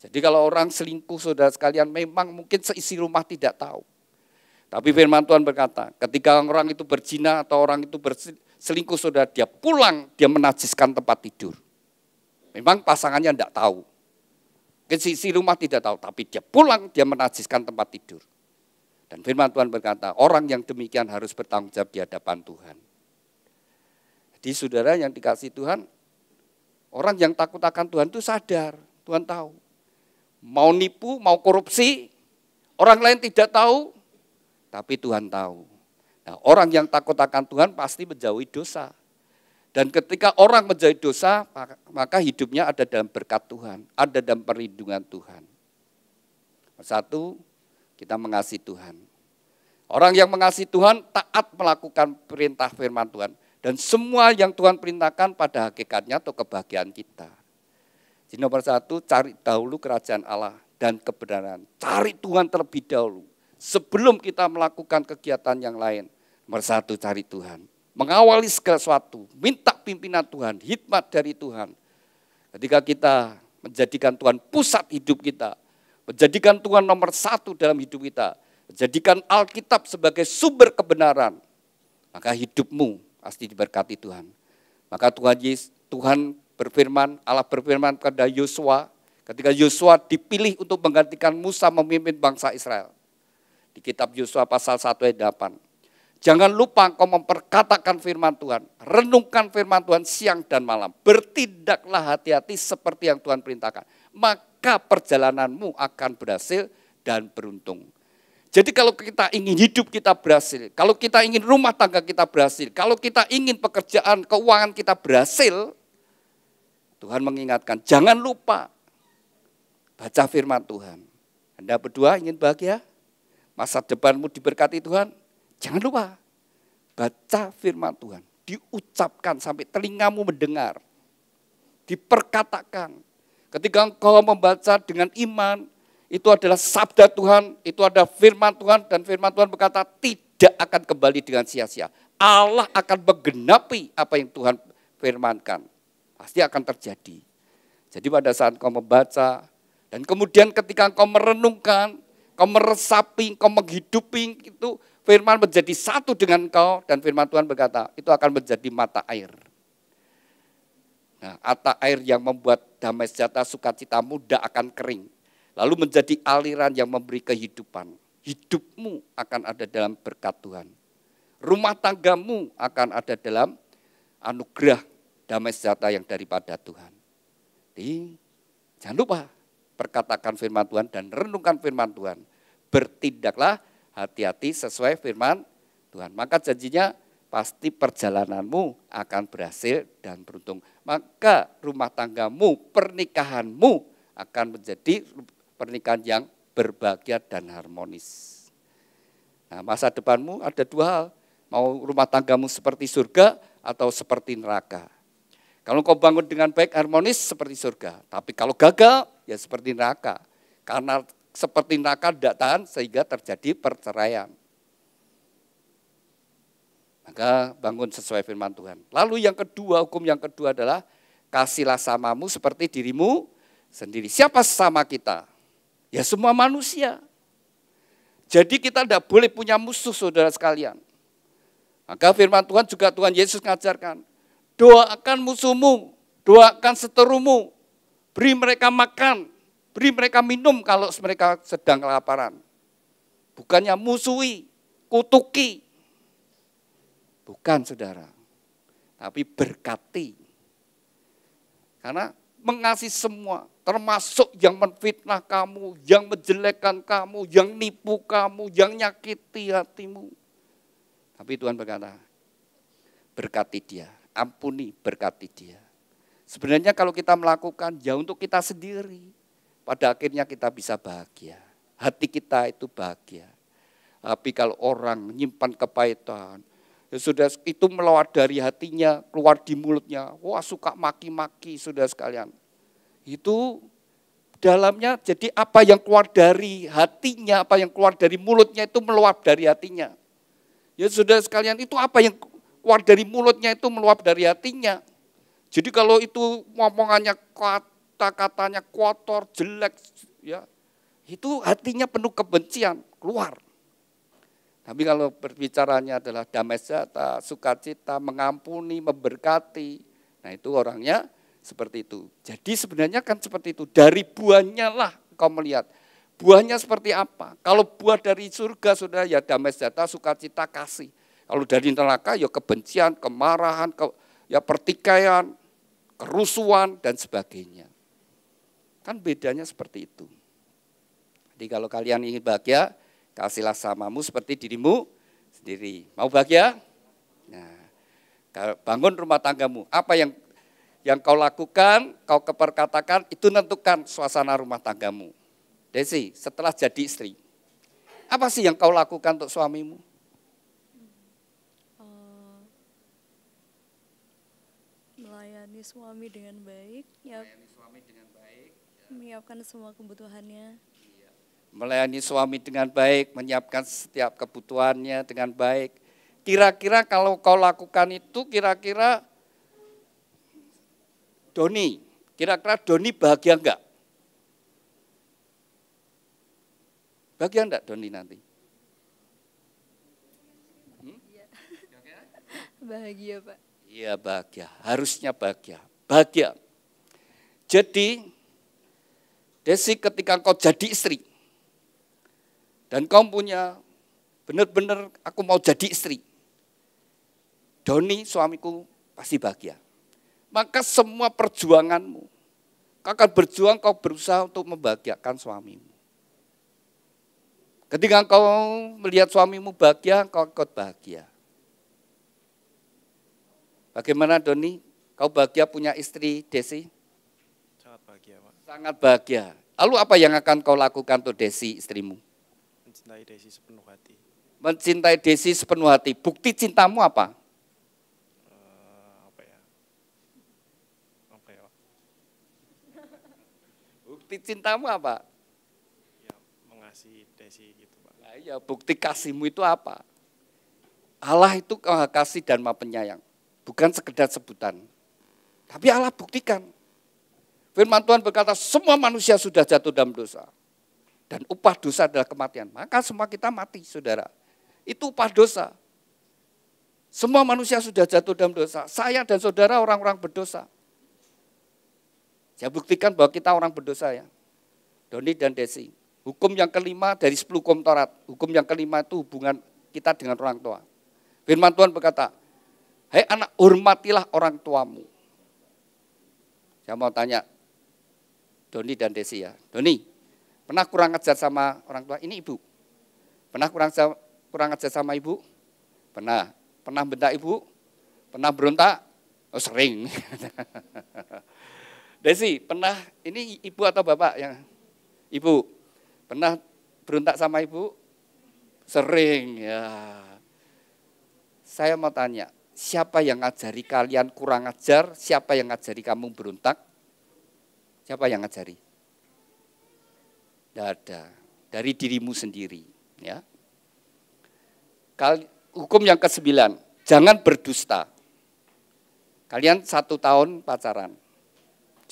Jadi kalau orang selingkuh, saudara sekalian, memang mungkin seisi rumah tidak tahu. Tapi firman Tuhan berkata, ketika orang itu berzina atau orang itu berselingkuh, saudara, dia pulang, dia menajiskan tempat tidur. Memang pasangannya tidak tahu. Mungkin seisi rumah tidak tahu, tapi dia pulang, dia menajiskan tempat tidur. Dan firman Tuhan berkata, orang yang demikian harus bertanggung jawab di hadapan Tuhan. Jadi saudara yang dikasihi Tuhan, orang yang takut akan Tuhan itu sadar, Tuhan tahu. Mau nipu, mau korupsi, orang lain tidak tahu, tapi Tuhan tahu. Nah, orang yang takut akan Tuhan pasti menjauhi dosa. Dan ketika orang menjauhi dosa, maka hidupnya ada dalam berkat Tuhan, ada dalam perlindungan Tuhan. Satu, kita mengasihi Tuhan. Orang yang mengasihi Tuhan taat melakukan perintah firman Tuhan. Dan semua yang Tuhan perintahkan pada hakikatnya atau kebahagiaan kita. Jadi nomor satu, cari dahulu kerajaan Allah dan kebenaran. Cari Tuhan terlebih dahulu. Sebelum kita melakukan kegiatan yang lain. Nomor satu, cari Tuhan. Mengawali segala sesuatu. Minta pimpinan Tuhan, hikmat dari Tuhan. Ketika kita menjadikan Tuhan pusat hidup kita. Menjadikan Tuhan nomor satu dalam hidup kita. Menjadikan Alkitab sebagai sumber kebenaran. Maka hidupmu pasti diberkati Tuhan. Maka Tuhan berfirman, Allah berfirman kepada Yosua, ketika Yosua dipilih untuk menggantikan Musa memimpin bangsa Israel. Di kitab Yosua pasal 1 ayat 8. Jangan lupa engkau memperkatakan firman Tuhan, renungkan firman Tuhan siang dan malam. Bertindaklah hati-hati seperti yang Tuhan perintahkan. Maka perjalananmu akan berhasil dan beruntung. Jadi kalau kita ingin hidup kita berhasil, kalau kita ingin rumah tangga kita berhasil, kalau kita ingin pekerjaan, keuangan kita berhasil, Tuhan mengingatkan, jangan lupa baca firman Tuhan. Anda berdua ingin bahagia, masa depanmu diberkati Tuhan, jangan lupa baca firman Tuhan, diucapkan sampai telingamu mendengar, diperkatakan. Ketika engkau membaca dengan iman, itu adalah sabda Tuhan, itu ada firman Tuhan, dan firman Tuhan berkata tidak akan kembali dengan sia-sia. Allah akan menggenapi apa yang Tuhan firmankan. Pasti akan terjadi. Jadi pada saat engkau membaca, dan kemudian ketika engkau merenungkan, engkau meresapi, engkau menghidupi, itu firman menjadi satu dengan engkau, dan firman Tuhan berkata, itu akan menjadi mata air. Nah, mata air yang membuat damai sejahtera sukacita mudah akan kering. Lalu menjadi aliran yang memberi kehidupan. Hidupmu akan ada dalam berkat Tuhan. Rumah tanggamu akan ada dalam anugerah damai sejahtera yang daripada Tuhan. Jadi, jangan lupa perkatakan firman Tuhan dan renungkan firman Tuhan. Bertindaklah hati-hati sesuai firman Tuhan. Maka janjinya pasti perjalananmu akan berhasil dan beruntung. Maka rumah tanggamu, pernikahanmu akan menjadi pernikahan yang berbahagia dan harmonis. Nah, masa depanmu ada dua hal. Mau rumah tanggamu seperti surga atau seperti neraka. Kalau kau bangun dengan baik, harmonis seperti surga. Tapi kalau gagal, ya seperti neraka. Karena seperti neraka tidak tahan sehingga terjadi perceraian. Maka bangun sesuai firman Tuhan. Lalu yang kedua, hukum yang kedua adalah kasihlah samamu seperti dirimu sendiri. Siapa sesama kita? Ya semua manusia. Jadi kita tidak boleh punya musuh, saudara sekalian. Maka firman Tuhan juga Tuhan Yesus mengajarkan, doakan musuhmu, doakan seterumu, beri mereka makan, beri mereka minum kalau mereka sedang kelaparan. Bukannya musuhi, kutuki. Bukan, saudara. Tapi berkati. Karena mengasihi semua, termasuk yang menfitnah kamu, yang menjelekkan kamu, yang nipu kamu, yang nyakiti hatimu. Tapi Tuhan berkata, berkati dia, ampuni, berkati dia. Sebenarnya kalau kita melakukan ya untuk kita sendiri, pada akhirnya kita bisa bahagia. Hati kita itu bahagia. Tapi kalau orang menyimpan kepahitan, ya sudah itu melawat dari hatinya, keluar di mulutnya, wah suka maki-maki sudah sekalian. Itu dalamnya jadi apa yang keluar dari hatinya, apa yang keluar dari mulutnya itu meluap dari hatinya. Ya sudah sekalian, itu apa yang keluar dari mulutnya itu meluap dari hatinya. Jadi kalau itu ngomongannya kata-katanya kotor, jelek, ya itu hatinya penuh kebencian, keluar. Tapi kalau berbicaranya adalah damai sejahtera, sukacita, mengampuni, memberkati, nah itu orangnya seperti itu. Jadi sebenarnya kan seperti itu, dari buahnya lah kau melihat. Buahnya seperti apa? Kalau buah dari surga sudah ya damai sejahtera, sukacita, kasih. Kalau dari neraka ya kebencian, kemarahan, ya pertikaian, kerusuhan dan sebagainya. Kan bedanya seperti itu. Jadi kalau kalian ingin bahagia, kasihlah samamu seperti dirimu sendiri. Mau bahagia? Nah, bangun rumah tanggamu. Apa yang kau lakukan, kau keperkatakan, itu menentukan suasana rumah tanggamu. Desi, setelah jadi istri, apa sih yang kau lakukan untuk suamimu? Melayani suami dengan baik, menyiapkan semua kebutuhannya. Melayani suami dengan baik, menyiapkan setiap kebutuhannya dengan baik. Kira-kira kalau kau lakukan itu, kira-kira Doni bahagia enggak? Bahagia enggak Doni nanti? Bahagia, Pak. Iya bahagia, harusnya bahagia. Bahagia. Jadi, Desi ketika kau jadi istri, dan kau punya, benar-benar aku mau jadi istri. Doni suamiku pasti bahagia. Maka semua perjuanganmu, kau akan berjuang, kau berusaha untuk membahagiakan suamimu. Ketika kau melihat suamimu bahagia, kau ikut bahagia. Bagaimana Doni? Kau bahagia punya istri Desi? Sangat bahagia, Pak. Sangat bahagia. Lalu apa yang akan kau lakukan untuk Desi istrimu? Mencintai Desi sepenuh hati. Mencintai Desi sepenuh hati. Bukti cintamu apa? bukti cintamu apa? Ya, mengasihi Desi gitu Pak. Nah, iya, bukti kasihmu itu apa? Allah itu Maha Kasih dan Maha Penyayang. Bukan sekedar sebutan. Tapi Allah buktikan. Firman Tuhan berkata, semua manusia sudah jatuh dalam dosa. Dan upah dosa adalah kematian. Maka semua kita mati, saudara. Itu upah dosa. Semua manusia sudah jatuh dalam dosa. Saya dan saudara orang-orang berdosa. Saya buktikan bahwa kita orang berdosa ya. Doni dan Desi. Hukum yang kelima dari 10 hukum Taurat. Hukum yang kelima itu hubungan kita dengan orang tua. Firman Tuhan berkata, hai anak, hormatilah orang tuamu. Saya mau tanya, Doni dan Desi ya. Doni, pernah kurang ajar sama orang tua? Ini ibu. Pernah kurang ajar sama ibu? Pernah. Pernah bentak ibu? Pernah berontak? Oh sering. Desi, pernah, ini ibu atau bapak yang? Ibu, pernah berontak sama ibu? Sering ya. Saya mau tanya, siapa yang ngajari kalian kurang ajar? Siapa yang ngajari kamu berontak? Siapa yang ngajari? Tidak ada. Dari dirimu sendiri. Ya. Hukum yang ke-9, jangan berdusta. Kalian 1 tahun pacaran.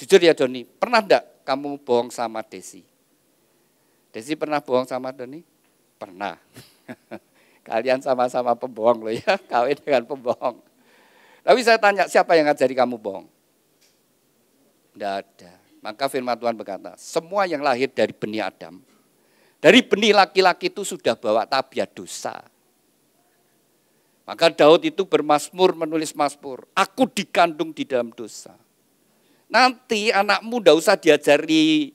Jujur ya Doni, pernah enggak kamu bohong sama Desi? Desi pernah bohong sama Doni? Pernah. Kalian sama-sama pembohong loh ya, kawin dengan pembohong. Tapi saya tanya, siapa yang ngajari kamu bohong? Tidak ada. Maka firman Tuhan berkata, semua yang lahir dari benih Adam, dari benih laki-laki itu sudah bawa tabiat dosa. Maka Daud itu bermazmur, menulis mazmur, aku dikandung di dalam dosa. Nanti anakmu tidak usah diajari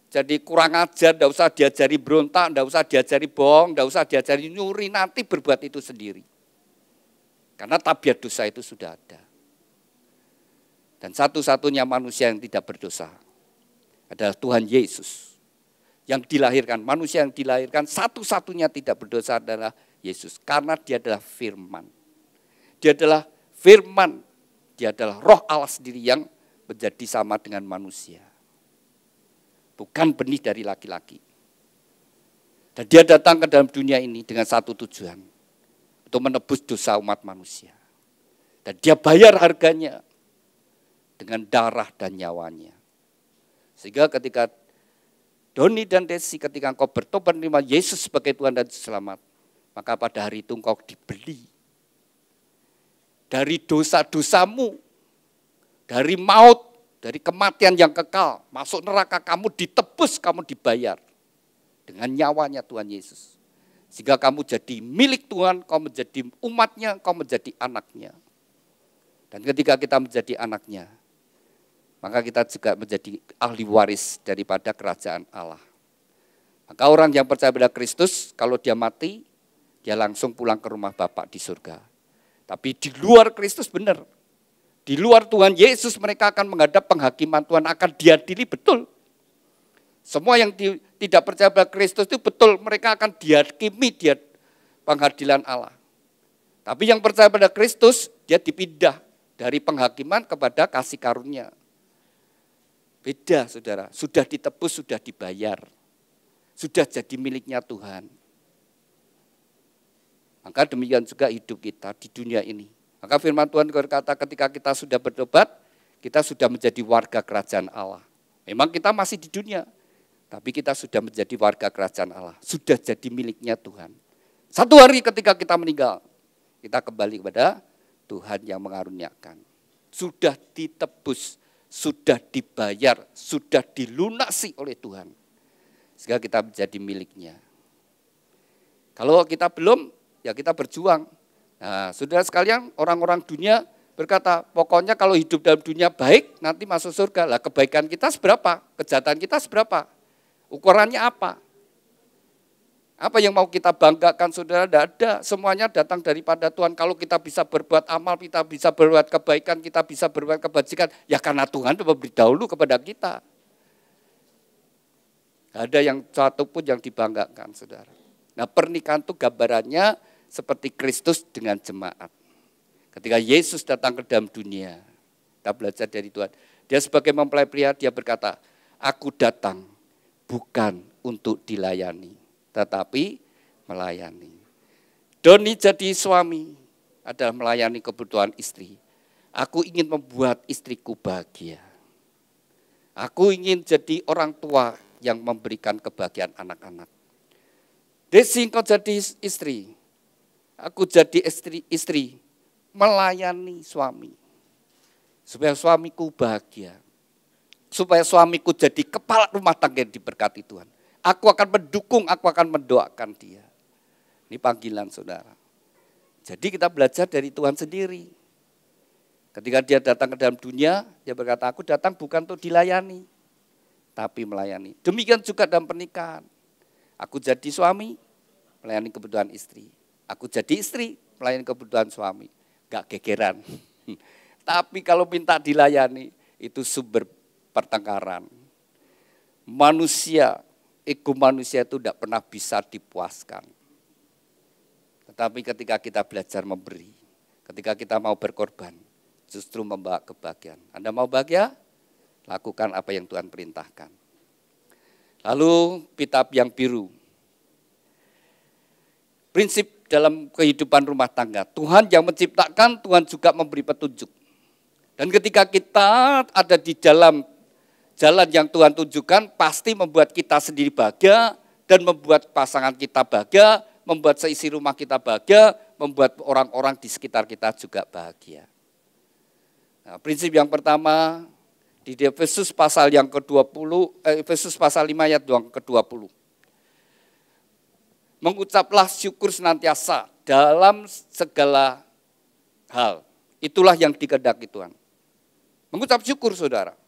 jadi kurang ajar, tidak usah diajari berontak, tidak usah diajari bohong, tidak usah diajari nyuri, nanti berbuat itu sendiri. Karena tabiat dosa itu sudah ada. Dan satu-satunya manusia yang tidak berdosa adalah Tuhan Yesus. Yang dilahirkan, manusia yang dilahirkan satu-satunya tidak berdosa adalah Yesus. Karena dia adalah firman. Dia adalah firman. Dia adalah roh Allah sendiri yang menjadi sama dengan manusia. Bukan benih dari laki-laki. Dan dia datang ke dalam dunia ini dengan satu tujuan. Untuk menebus dosa umat manusia. Dan dia bayar harganya dengan darah dan nyawanya. Sehingga ketika Doni dan Desi, ketika engkau bertobat menerima Yesus sebagai Tuhan dan Selamat, maka pada hari itu engkau dibeli. Dari dosa-dosamu, dari maut, dari kematian yang kekal, masuk neraka kamu ditebus, kamu dibayar. Dengan nyawanya Tuhan Yesus. Sehingga kamu jadi milik Tuhan, kau menjadi umatnya, kau menjadi anaknya. Dan ketika kita menjadi anaknya, maka kita juga menjadi ahli waris daripada kerajaan Allah. Maka orang yang percaya pada Kristus, kalau dia mati, dia langsung pulang ke rumah Bapa di surga. Tapi di luar Kristus benar. Di luar Tuhan Yesus mereka akan menghadap penghakiman Tuhan, akan diadili betul. Semua yang tidak percaya pada Kristus itu betul, mereka akan dihakimi di pengadilan Allah. Tapi yang percaya pada Kristus, dia dipindah dari penghakiman kepada kasih karunia. Beda saudara, sudah ditebus, sudah dibayar. Sudah jadi miliknya Tuhan. Maka demikian juga hidup kita di dunia ini. Maka firman Tuhan berkata ketika kita sudah bertobat, kita sudah menjadi warga kerajaan Allah. Memang kita masih di dunia, tapi kita sudah menjadi warga kerajaan Allah. Sudah jadi miliknya Tuhan. Satu hari ketika kita meninggal, kita kembali kepada Tuhan yang mengaruniakan. Sudah ditebus, sudah dibayar, sudah dilunasi oleh Tuhan. Sehingga kita menjadi miliknya. Kalau kita belum, ya kita berjuang. Nah, saudara sekalian, orang-orang dunia berkata, pokoknya kalau hidup dalam dunia baik, nanti masuk surga. Lah kebaikan kita seberapa? Kejahatan kita seberapa? Ukurannya apa? Apa yang mau kita banggakan saudara? Tidak ada. Semuanya datang daripada Tuhan. Kalau kita bisa berbuat amal, kita bisa berbuat kebaikan, kita bisa berbuat kebajikan, ya karena Tuhan memberi dahulu kepada kita. Tidak ada yang satu pun yang dibanggakan saudara. Nah pernikahan itu gambarannya seperti Kristus dengan jemaat. Ketika Yesus datang ke dalam dunia, kita belajar dari Tuhan. Dia sebagai mempelai pria, dia berkata, Aku datang bukan untuk dilayani, tetapi melayani. Doni jadi suami adalah melayani kebutuhan istri. Aku ingin membuat istriku bahagia. Aku ingin jadi orang tua yang memberikan kebahagiaan anak-anak. Desi, engkau jadi istri. Aku jadi istri melayani suami. Supaya suamiku bahagia. Supaya suamiku jadi kepala rumah tangga yang diberkati Tuhan. Aku akan mendukung, aku akan mendoakan dia. Ini panggilan saudara. Jadi kita belajar dari Tuhan sendiri. Ketika dia datang ke dalam dunia, dia berkata, aku datang bukan untuk dilayani, tapi melayani. Demikian juga dalam pernikahan. Aku jadi suami, melayani kebutuhan istri. Aku jadi istri, melayani kebutuhan suami. Gak gegeran. Tapi kalau minta dilayani, itu sumber pertengkaran. Manusia, ego manusia itu tidak pernah bisa dipuaskan. Tetapi ketika kita belajar memberi, ketika kita mau berkorban, justru membawa kebahagiaan. Anda mau bahagia? Lakukan apa yang Tuhan perintahkan. Lalu kitab yang biru. Prinsip dalam kehidupan rumah tangga. Tuhan yang menciptakan, Tuhan juga memberi petunjuk. Dan ketika kita ada di dalam jalan yang Tuhan tunjukkan, pasti membuat kita sendiri bahagia, dan membuat pasangan kita bahagia, membuat seisi rumah kita bahagia, membuat orang-orang di sekitar kita juga bahagia. Nah, prinsip yang pertama di Efesus pasal yang ke-20, Efesus pasal 5 ayat yang ke-20. Mengucaplah syukur senantiasa dalam segala hal. Itulah yang dikehendaki Tuhan. Mengucap syukur saudara.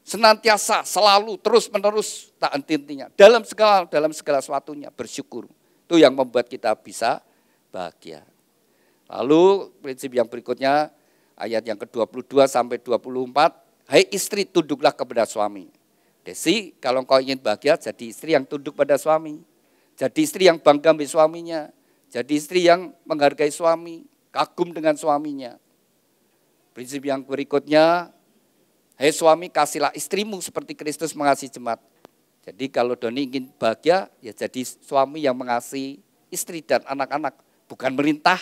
Senantiasa, selalu, terus menerus, tak henti-hentinya. Dalam segala sesuatunya bersyukur. Itu yang membuat kita bisa bahagia. Lalu prinsip yang berikutnya, ayat yang ke-22 sampai 24, hai istri tunduklah kepada suami. Desi, kalau engkau ingin bahagia, jadi istri yang tunduk pada suami. Jadi istri yang bangga dengan suaminya. Jadi istri yang menghargai suami, kagum dengan suaminya. Prinsip yang berikutnya, hai suami kasihlah istrimu seperti Kristus mengasihi jemaat. Jadi kalau Doni ingin bahagia, ya jadi suami yang mengasihi istri dan anak-anak. Bukan merintah,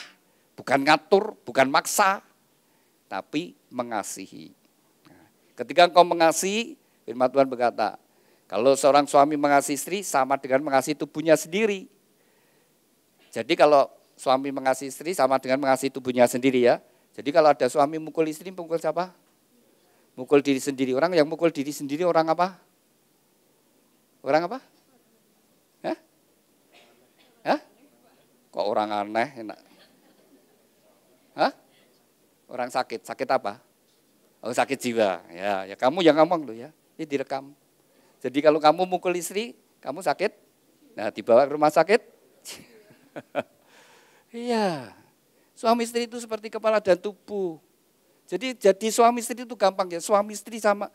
bukan ngatur, bukan maksa, tapi mengasihi. Nah, ketika engkau mengasihi, firman Tuhan berkata, kalau seorang suami mengasihi istri sama dengan mengasihi tubuhnya sendiri. Jadi kalau suami mengasihi istri sama dengan mengasihi tubuhnya sendiri ya. Jadi kalau ada suami mukul istri, mukul siapa? Mukul diri sendiri. Orang yang mukul diri sendiri orang apa? Orang apa? Hah? Hah? Kok orang aneh enak? Hah? Orang sakit apa? Oh sakit jiwa, ya kamu yang ngomong loh ya, ini direkam. Jadi kalau kamu mukul istri, kamu sakit, nah dibawa ke rumah sakit. Iya, suami istri itu seperti kepala dan tubuh. Jadi suami istri itu gampang ya, suami istri sama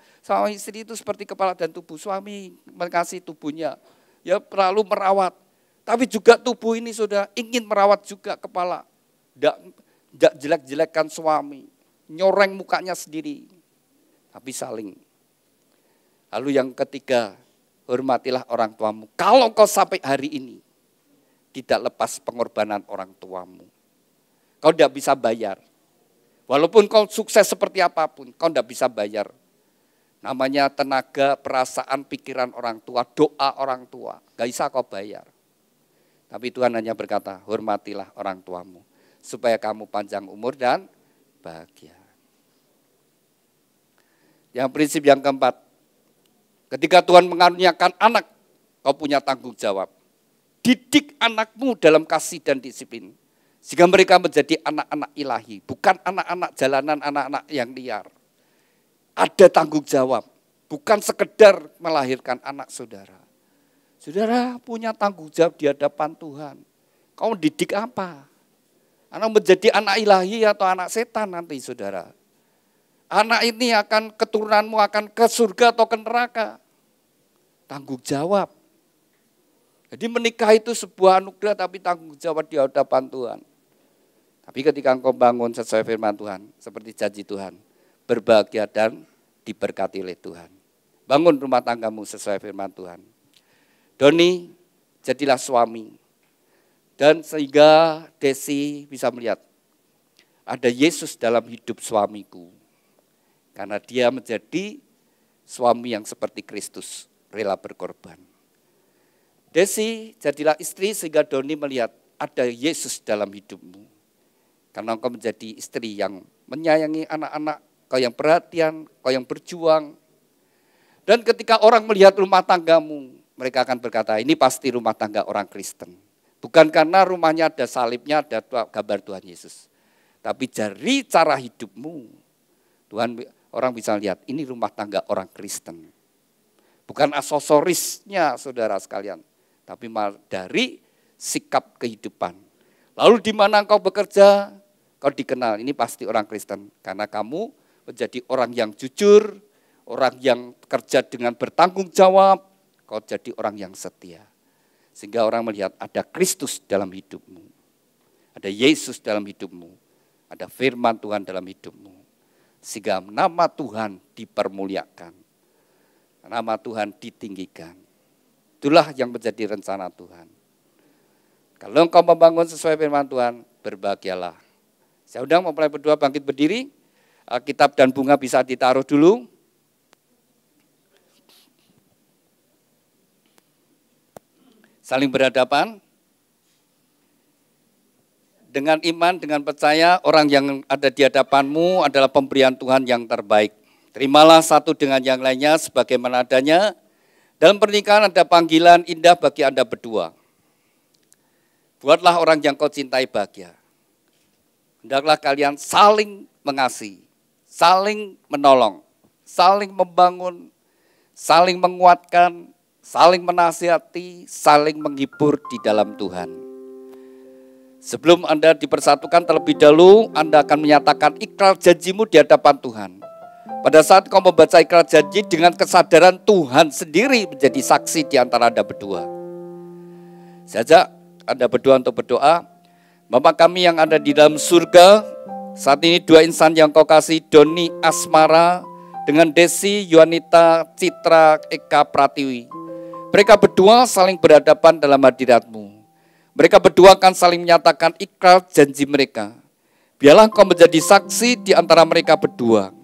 istri itu seperti kepala dan tubuh. Suami mengasihi tubuhnya, ya perlu merawat. Tapi juga tubuh ini sudah ingin merawat juga kepala. Tidak jelek-jelekkan suami, nyoreng mukanya sendiri, tapi saling. Lalu yang ketiga, hormatilah orang tuamu. Kalau kau sampai hari ini tidak lepas pengorbanan orang tuamu, kau tidak bisa bayar. Walaupun kau sukses seperti apapun, kau tidak bisa bayar. Namanya tenaga, perasaan, pikiran orang tua, doa orang tua, gak bisa kau bayar. Tapi Tuhan hanya berkata, hormatilah orang tuamu, supaya kamu panjang umur dan bahagia. Yang prinsip yang keempat, ketika Tuhan mengaruniakan anak, kau punya tanggung jawab. Didik anakmu dalam kasih dan disiplin, sehingga mereka menjadi anak-anak ilahi, bukan anak-anak jalanan, anak-anak yang liar. Ada tanggung jawab, bukan sekedar melahirkan anak saudara. Saudara punya tanggung jawab di hadapan Tuhan. Kau didik apa? Anak menjadi anak ilahi atau anak setan nanti saudara. Anak ini keturunanmu akan ke surga atau ke neraka. Tanggung jawab. Jadi menikah itu sebuah anugerah tapi tanggung jawab di hadapan Tuhan. Tapi ketika engkau bangun sesuai firman Tuhan, seperti janji Tuhan, berbahagia dan diberkati oleh Tuhan. Bangun rumah tanggamu sesuai firman Tuhan. Doni, jadilah suami. Dan sehingga Desi bisa melihat, ada Yesus dalam hidup suamiku. Karena dia menjadi suami yang seperti Kristus, rela berkorban. Desi, jadilah istri sehingga Doni melihat ada Yesus dalam hidupmu. Karena engkau menjadi istri yang menyayangi anak-anak, kau yang perhatian, kau yang berjuang. Dan ketika orang melihat rumah tanggamu, mereka akan berkata, ini pasti rumah tangga orang Kristen. Bukan karena rumahnya ada salibnya, ada gambar Tuhan Yesus. Tapi dari cara hidupmu, orang bisa lihat, ini rumah tangga orang Kristen. Bukan aksesorisnya saudara sekalian, tapi dari sikap kehidupan. Lalu di mana engkau bekerja, kau dikenal, ini pasti orang Kristen. Karena kamu menjadi orang yang jujur, orang yang bekerja dengan bertanggung jawab, kau jadi orang yang setia. Sehingga orang melihat ada Kristus dalam hidupmu. Ada Yesus dalam hidupmu. Ada firman Tuhan dalam hidupmu. Sehingga nama Tuhan dipermuliakan. Nama Tuhan ditinggikan. Itulah yang menjadi rencana Tuhan. Kalau engkau membangun sesuai firman Tuhan, berbahagialah. Saya undang mempelai berdua bangkit berdiri. Kitab dan bunga bisa ditaruh dulu. Saling berhadapan. Dengan iman, dengan percaya, orang yang ada di hadapanmu adalah pemberian Tuhan yang terbaik. Terimalah satu dengan yang lainnya sebagaimana adanya. Dalam pernikahan ada panggilan indah bagi Anda berdua. Buatlah orang yang kau cintai bahagia. Hendaklah kalian saling mengasihi, saling menolong, saling membangun, saling menguatkan, saling menasihati, saling menghibur di dalam Tuhan. Sebelum Anda dipersatukan terlebih dahulu, Anda akan menyatakan ikrar janjimu di hadapan Tuhan. Pada saat kau membaca ikrar janji dengan kesadaran Tuhan sendiri menjadi saksi di antara Anda berdua. Saya ajak Anda berdua untuk berdoa. Bapa kami yang ada di dalam surga, saat ini dua insan yang kau kasih, Doni Asmara dengan Desi Yuanita Citra Eka Pratiwi. Mereka berdua saling berhadapan dalam hadirat-Mu. Mereka berdua akan saling menyatakan ikrar janji mereka. Biarlah Engkau menjadi saksi di antara mereka berdua.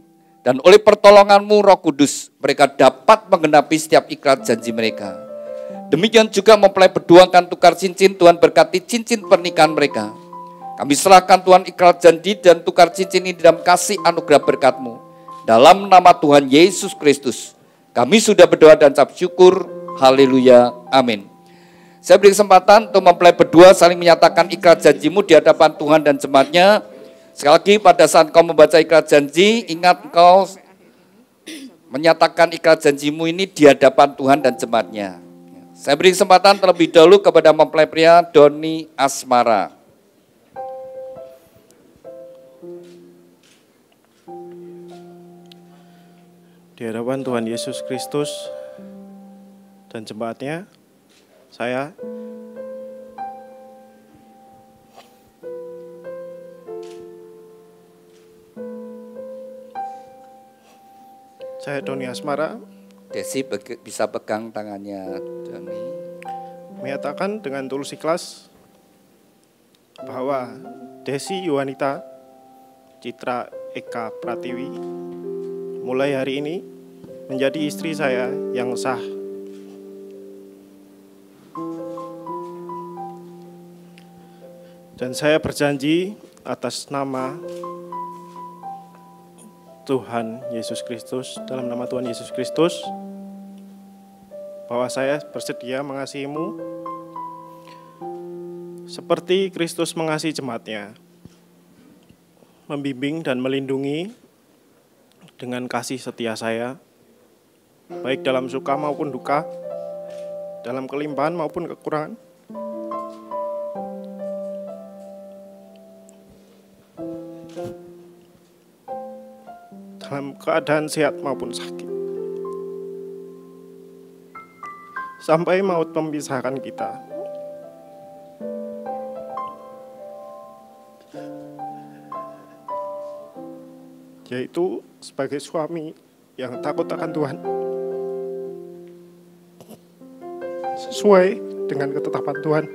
Dan oleh pertolongan-Mu Roh Kudus, mereka dapat menggenapi setiap ikrar janji mereka. Demikian juga mempelai berdua akan tukar cincin, Tuhan berkati cincin pernikahan mereka. Kami serahkan Tuhan ikrar janji dan tukar cincin ini dalam kasih anugerah berkat-Mu. Dalam nama Tuhan Yesus Kristus, kami sudah berdoa dan ucap syukur. Haleluya, amin. Saya beri kesempatan untuk mempelai berdua saling menyatakan ikrar janjimu di hadapan Tuhan dan jemaatnya. Sekali lagi pada saat kau membaca ikrar janji, ingat kau menyatakan ikrar janjimu ini di hadapan Tuhan dan jemaatnya. Saya beri kesempatan terlebih dahulu kepada mempelai pria Doni Asmara. Di hadapan Tuhan Yesus Kristus dan jemaatnya, saya Doni Asmara, Desi bisa pegang tangannya Doni. menyatakan dengan tulus ikhlas bahwa Desi Yuanita Citra Eka Pratiwi mulai hari ini menjadi istri saya yang sah. Dan saya berjanji atas nama Tuhan Yesus Kristus, dalam nama Tuhan Yesus Kristus, bahwa saya bersedia mengasihimu seperti Kristus mengasihi jemaatnya, membimbing dan melindungi dengan kasih setia saya, baik dalam suka maupun duka, dalam kelimpahan maupun kekurangan. Dalam keadaan sehat maupun sakit. Sampai maut memisahkan kita. Yaitu sebagai suami yang takut akan Tuhan. sesuai dengan ketetapan Tuhan.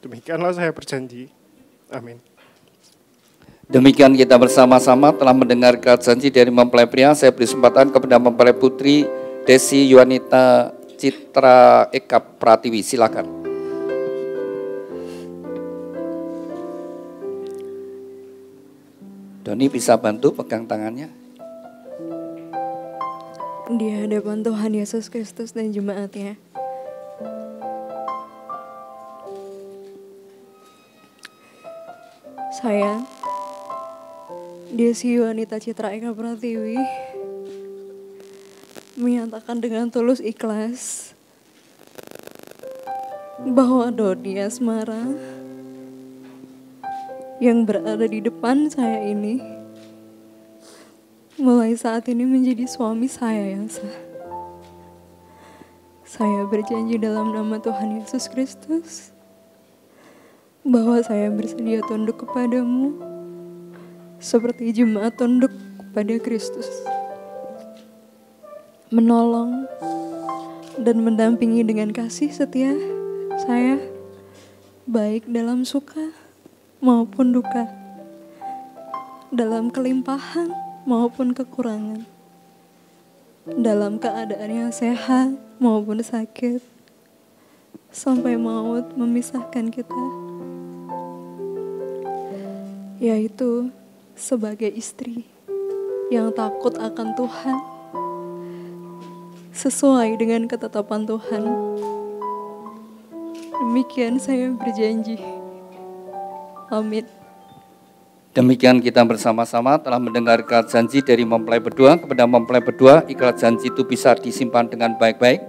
Demikianlah saya berjanji. Amin. Demikian kita bersama-sama telah mendengar janji dari mempelai pria. Saya beri kesempatan kepada mempelai putri Desi Yuanita Citra Eka Pratiwi. Silakan. Doni bisa bantu pegang tangannya. Di hadapan Tuhan Yesus Kristus dan jemaatnya, saya, Desi Yuanita Citra Eka Pratiwi, menyatakan dengan tulus ikhlas bahwa Doni Asmara yang berada di depan saya ini mulai saat ini menjadi suami saya yang sah. Saya berjanji dalam nama Tuhan Yesus Kristus bahwa saya bersedia tunduk kepadamu seperti jemaat tunduk kepada Kristus, menolong dan mendampingi dengan kasih setia saya, baik dalam suka maupun duka, dalam kelimpahan maupun kekurangan, dalam keadaan yang sehat maupun sakit, sampai maut memisahkan kita, yaitu sebagai istri yang takut akan Tuhan, sesuai dengan ketetapan Tuhan. Demikian saya berjanji. Amin. Demikian kita bersama-sama telah mendengarkan janji dari mempelai berdua. Kepada mempelai berdua, ikhlas janji itu bisa disimpan dengan baik-baik.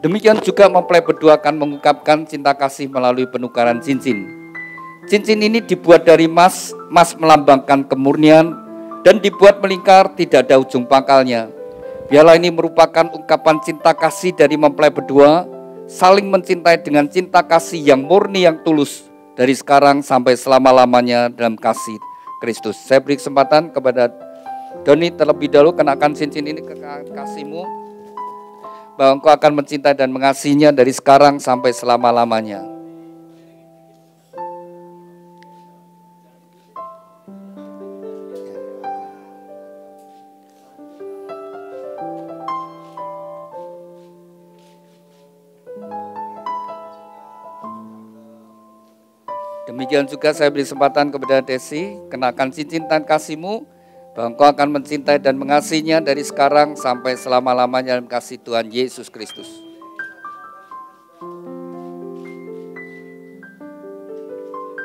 Demikian juga mempelai berdua akan mengungkapkan cinta kasih melalui penukaran cincin. Cincin ini dibuat dari emas, emas melambangkan kemurnian, dan dibuat melingkar, tidak ada ujung pangkalnya. Biarlah ini merupakan ungkapan cinta kasih dari mempelai berdua, saling mencintai dengan cinta kasih yang murni, yang tulus, dari sekarang sampai selama-lamanya dalam kasih Kristus. Saya beri kesempatan kepada Doni terlebih dahulu, kenakan cincin ini ke kasihmu, bahwa engkau akan mencintai dan mengasihinya dari sekarang sampai selama-lamanya. Demikian juga saya beri kesempatan kepada Desi, kenakan cincin dan kasihmu, bahwa engkau akan mencintai dan mengasihinya dari sekarang sampai selama-lamanya dalam kasih Tuhan Yesus Kristus.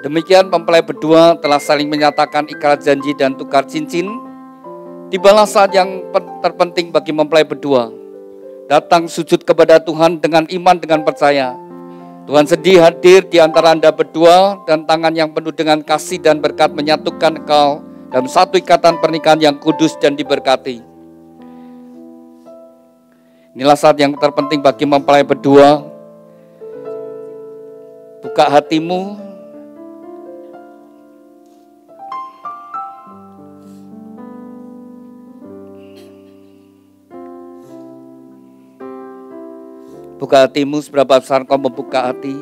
Demikian mempelai berdua telah saling menyatakan ikrar janji dan tukar cincin. Tibalah saat yang terpenting bagi mempelai berdua, datang sujud kepada Tuhan dengan iman, dengan percaya. Tuhan sedih hadir di antara Anda berdua, dan tangan yang penuh dengan kasih dan berkat menyatukan engkau dalam satu ikatan pernikahan yang kudus dan diberkati. Inilah saat yang terpenting bagi mempelai berdua. Buka hatimu. Buka hatimu, seberapa besar kau membuka hati,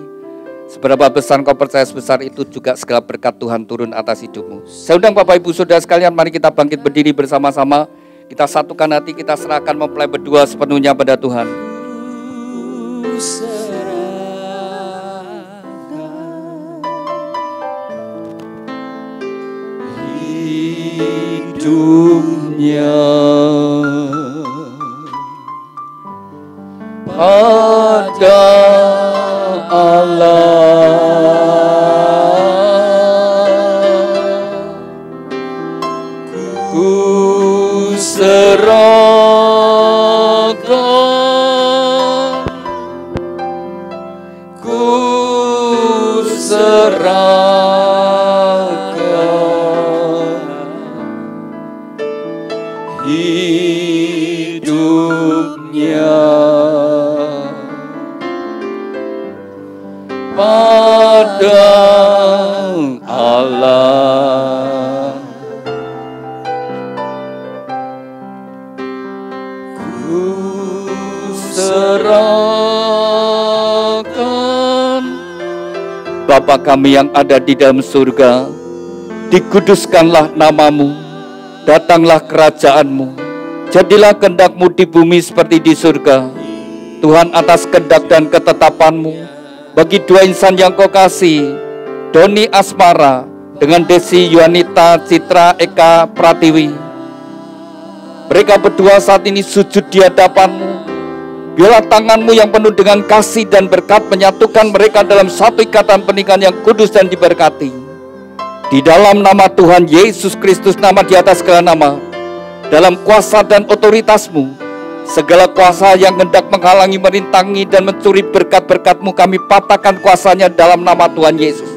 seberapa besar kau percaya, sebesar itu juga segala berkat Tuhan turun atas hidupmu. Saya undang Bapak Ibu Saudara sekalian, mari kita bangkit berdiri bersama-sama. Kita satukan hati, kita serahkan mempelai berdua sepenuhnya pada Tuhan. Hidupnya pada Allah, ku serahkan, ku serahkan hidupnya pada Allah. Ku serahkan Bapa kami yang ada di dalam surga, dikuduskanlah namamu, datanglah kerajaanmu, jadilah kehendak-Mu di bumi seperti di surga. Tuhan, atas kehendak dan ketetapan-Mu, bagi dua insan yang Kau kasih, Doni Asmara dengan Desi Yuanita Citra Eka Pratiwi, mereka berdua saat ini sujud di hadapan-Mu. Biarlah tangan-Mu yang penuh dengan kasih dan berkat menyatukan mereka dalam satu ikatan pernikahan yang kudus dan diberkati. Di dalam nama Tuhan Yesus Kristus, nama di atas segala nama, dalam kuasa dan otoritas-Mu, segala kuasa yang hendak menghalangi, merintangi, dan mencuri berkat-berkat-Mu, kami patahkan kuasanya dalam nama Tuhan Yesus.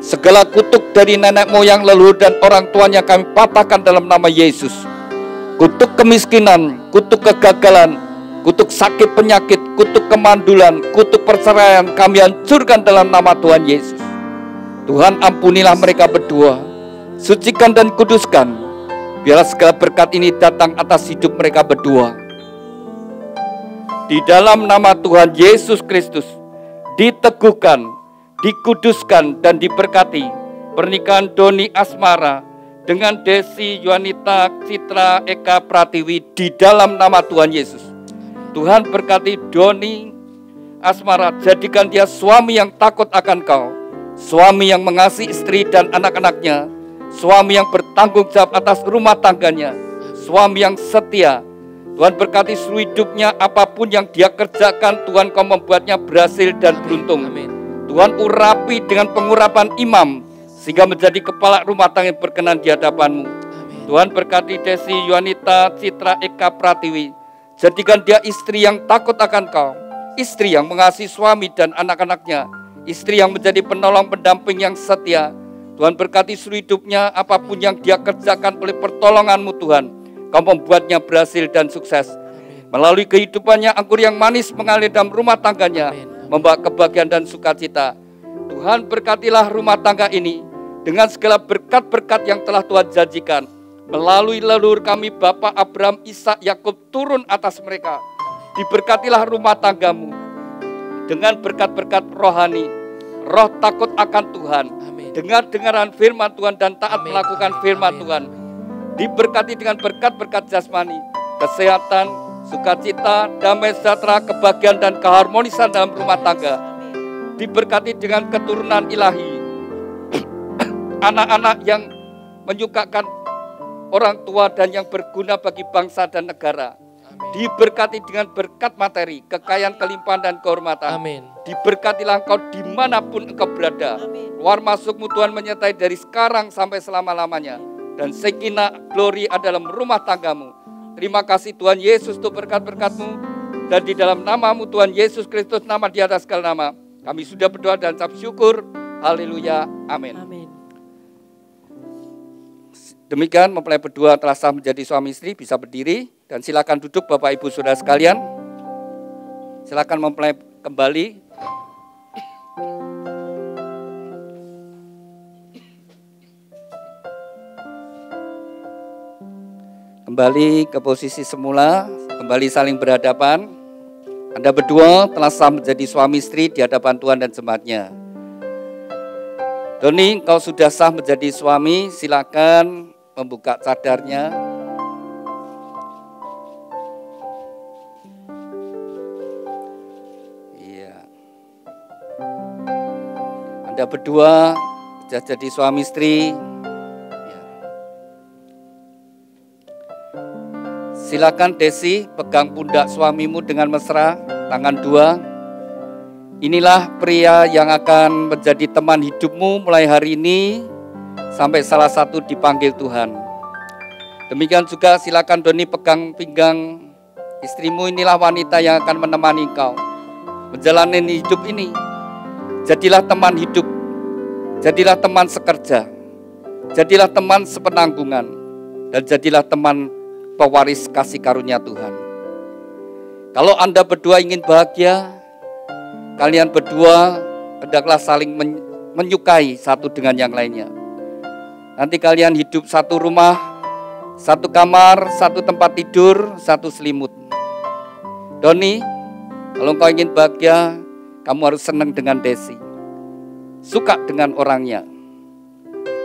Segala kutuk dari nenek moyang, leluhur, dan orang tuanya kami patahkan dalam nama Yesus. Kutuk kemiskinan, kutuk kegagalan, kutuk sakit penyakit, kutuk kemandulan, kutuk perceraian, kami hancurkan dalam nama Tuhan Yesus. Tuhan, ampunilah mereka berdua, sucikan dan kuduskan. Biarlah segala berkat ini datang atas hidup mereka berdua. Di dalam nama Tuhan Yesus Kristus, diteguhkan, dikuduskan, dan diberkati pernikahan Doni Asmara dengan Desi Yuanita Citra Eka Pratiwi di dalam nama Tuhan Yesus. Tuhan, berkati Doni Asmara, jadikan dia suami yang takut akan Kau, suami yang mengasihi istri dan anak-anaknya, suami yang bertanggung jawab atas rumah tangganya, suami yang setia. Tuhan, berkati seluruh hidupnya, apapun yang dia kerjakan, Tuhan, Kau membuatnya berhasil dan beruntung. Tuhan, urapi dengan pengurapan imam, sehingga menjadi kepala rumah tangga yang berkenan di hadapan-Mu. Tuhan, berkati Desi Yuanita Citra Eka Pratiwi, jadikan dia istri yang takut akan Kau, istri yang mengasihi suami dan anak-anaknya, istri yang menjadi penolong pendamping yang setia. Tuhan, berkati seluruh hidupnya, apapun yang dia kerjakan oleh pertolongan-Mu Tuhan, Kau membuatnya berhasil dan sukses. Melalui kehidupannya, anggur yang manis mengalir dalam rumah tangganya, membawa kebahagiaan dan sukacita. Tuhan, berkatilah rumah tangga ini dengan segala berkat-berkat yang telah Tuhan janjikan. Melalui leluhur kami Bapak Abraham, Ishak, Yakub, turun atas mereka. Diberkatilah rumah tanggamu dengan berkat-berkat rohani, roh takut akan Tuhan, dengar-dengaran firman Tuhan dan taat melakukan firman Tuhan. Diberkati dengan berkat-berkat jasmani, kesehatan, sukacita, damai sejahtera, kebahagiaan dan keharmonisan dalam rumah tangga. Diberkati dengan keturunan ilahi, anak-anak yang menyukakan orang tua dan yang berguna bagi bangsa dan negara. Diberkati dengan berkat materi, kekayaan, kelimpahan, dan kehormatan. Amin. Diberkatilah Engkau dimanapun Engkau berada. Keluar masuk-Mu Tuhan menyertai dari sekarang sampai selama-lamanya. Dan sekinah glory ada dalam rumah tanggamu. Terima kasih Tuhan Yesus untuk berkat-berkat-Mu. Dan di dalam nama-Mu Tuhan Yesus Kristus, nama di atas segala nama, kami sudah berdoa dan ucap syukur. Haleluya. Amin. Amin. Demikian mempelai berdua telah sah menjadi suami istri, bisa berdiri. Dan silakan duduk Bapak Ibu Saudara sekalian. Silakan mempelai kembali. Kembali ke posisi semula, kembali saling berhadapan. Anda berdua telah sah menjadi suami istri di hadapan Tuhan dan jemaatnya. Doni, kau sudah sah menjadi suami, silakan membuka cadarnya. Iya. Anda berdua sudah jadi suami istri. Silakan Desi, pegang pundak suamimu dengan mesra, tangan dua. Inilah pria yang akan menjadi teman hidupmu mulai hari ini sampai salah satu dipanggil Tuhan. Demikian juga silakan Doni pegang pinggang istrimu. Inilah wanita yang akan menemani kau menjalani hidup ini. Jadilah teman hidup, jadilah teman sekerja, jadilah teman sepenanggungan, dan jadilah teman pewaris kasih karunia Tuhan. Kalau Anda berdua ingin bahagia, kalian berdua hendaklah saling menyukai satu dengan yang lainnya. Nanti kalian hidup satu rumah, satu kamar, satu tempat tidur, satu selimut. Doni, kalau kau ingin bahagia, kamu harus senang dengan Desi. suka dengan orangnya.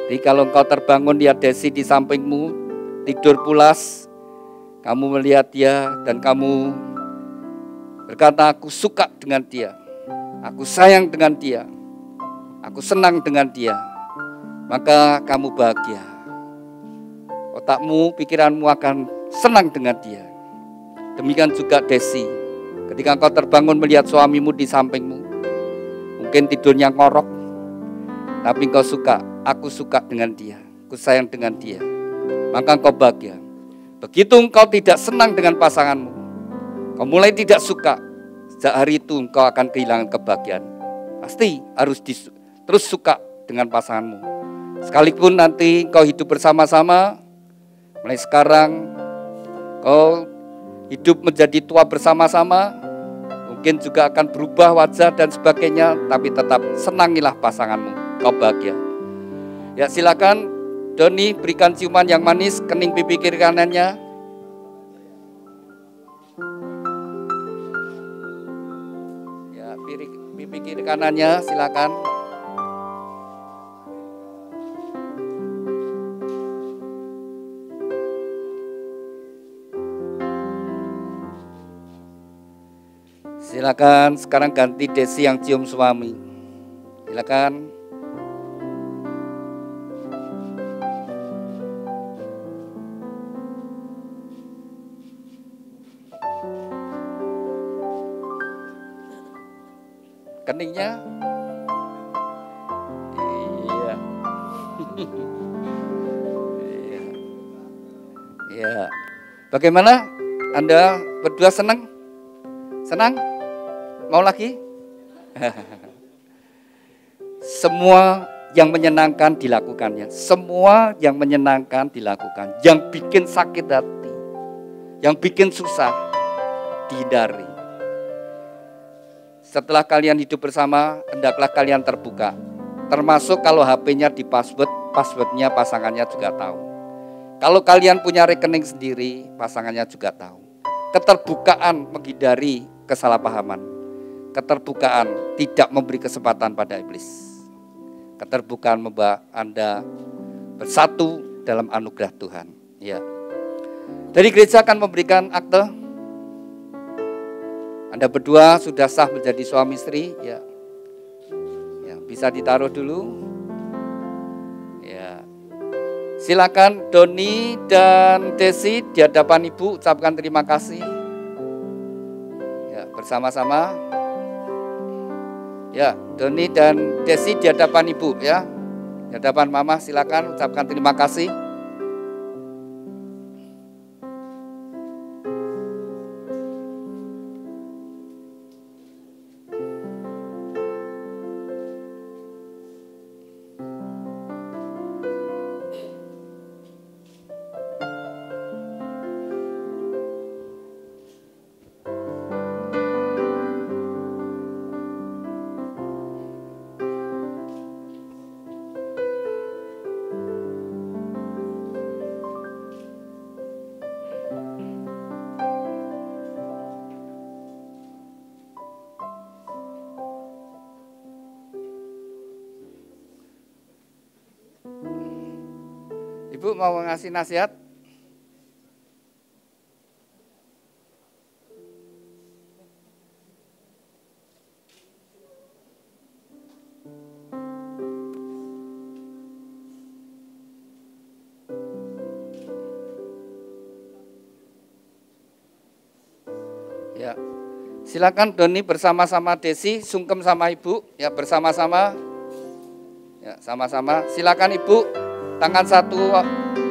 Jadi kalau engkau terbangun lihat Desi di sampingmu, tidur pulas, kamu melihat dia dan kamu berkata, aku suka dengan dia, aku sayang dengan dia, aku senang dengan dia, maka kamu bahagia. Otakmu, pikiranmu akan senang dengan dia. Demikian juga Desi, ketika engkau terbangun melihat suamimu di sampingmu, mungkin tidurnya ngorok, tapi engkau suka, aku suka dengan dia, aku sayang dengan dia, maka engkau bahagia. Begitu engkau tidak senang dengan pasanganmu, kau mulai tidak suka, sejak hari itu engkau akan kehilangan kebahagiaan. Pasti harus terus suka dengan pasanganmu. Sekalipun nanti engkau hidup bersama-sama, mulai sekarang kau hidup menjadi tua bersama-sama, mungkin juga akan berubah wajah dan sebagainya, tapi tetap senangilah pasanganmu, kau bahagia. Ya silakan Doni berikan ciuman yang manis kening pipi kiri kanannya. Ya pipi kiri kanannya silakan. Silakan sekarang ganti Desi yang cium suami. Silakan. Keningnya. Iya. Iya. Iya. Bagaimana? Anda berdua senang? Senang? Mau lagi? Semua yang menyenangkan dilakukannya. Semua yang menyenangkan dilakukan. Yang bikin sakit hati, yang bikin susah, dihindari. Setelah kalian hidup bersama, hendaklah kalian terbuka. Termasuk kalau HP-nya di passwordnya pasangannya juga tahu. Kalau kalian punya rekening sendiri, pasangannya juga tahu. Keterbukaan menghindari kesalahpahaman. Keterbukaan tidak memberi kesempatan pada iblis. Keterbukaan membawa Anda bersatu dalam anugerah Tuhan. Ya. Dari gereja akan memberikan akte. Anda berdua sudah sah menjadi suami istri, ya. Ya, bisa ditaruh dulu. Ya. Silakan Doni dan Desi di hadapan Ibu ucapkan terima kasih. Ya, bersama-sama. Ya, Doni dan Desi di hadapan Ibu ya. Di hadapan Mama silakan ucapkan terima kasih. Ibu mau ngasih nasihat? Ya, silakan Doni bersama-sama Desi, sungkem sama Ibu, ya bersama-sama, ya sama-sama. Silakan Ibu. Tangan satu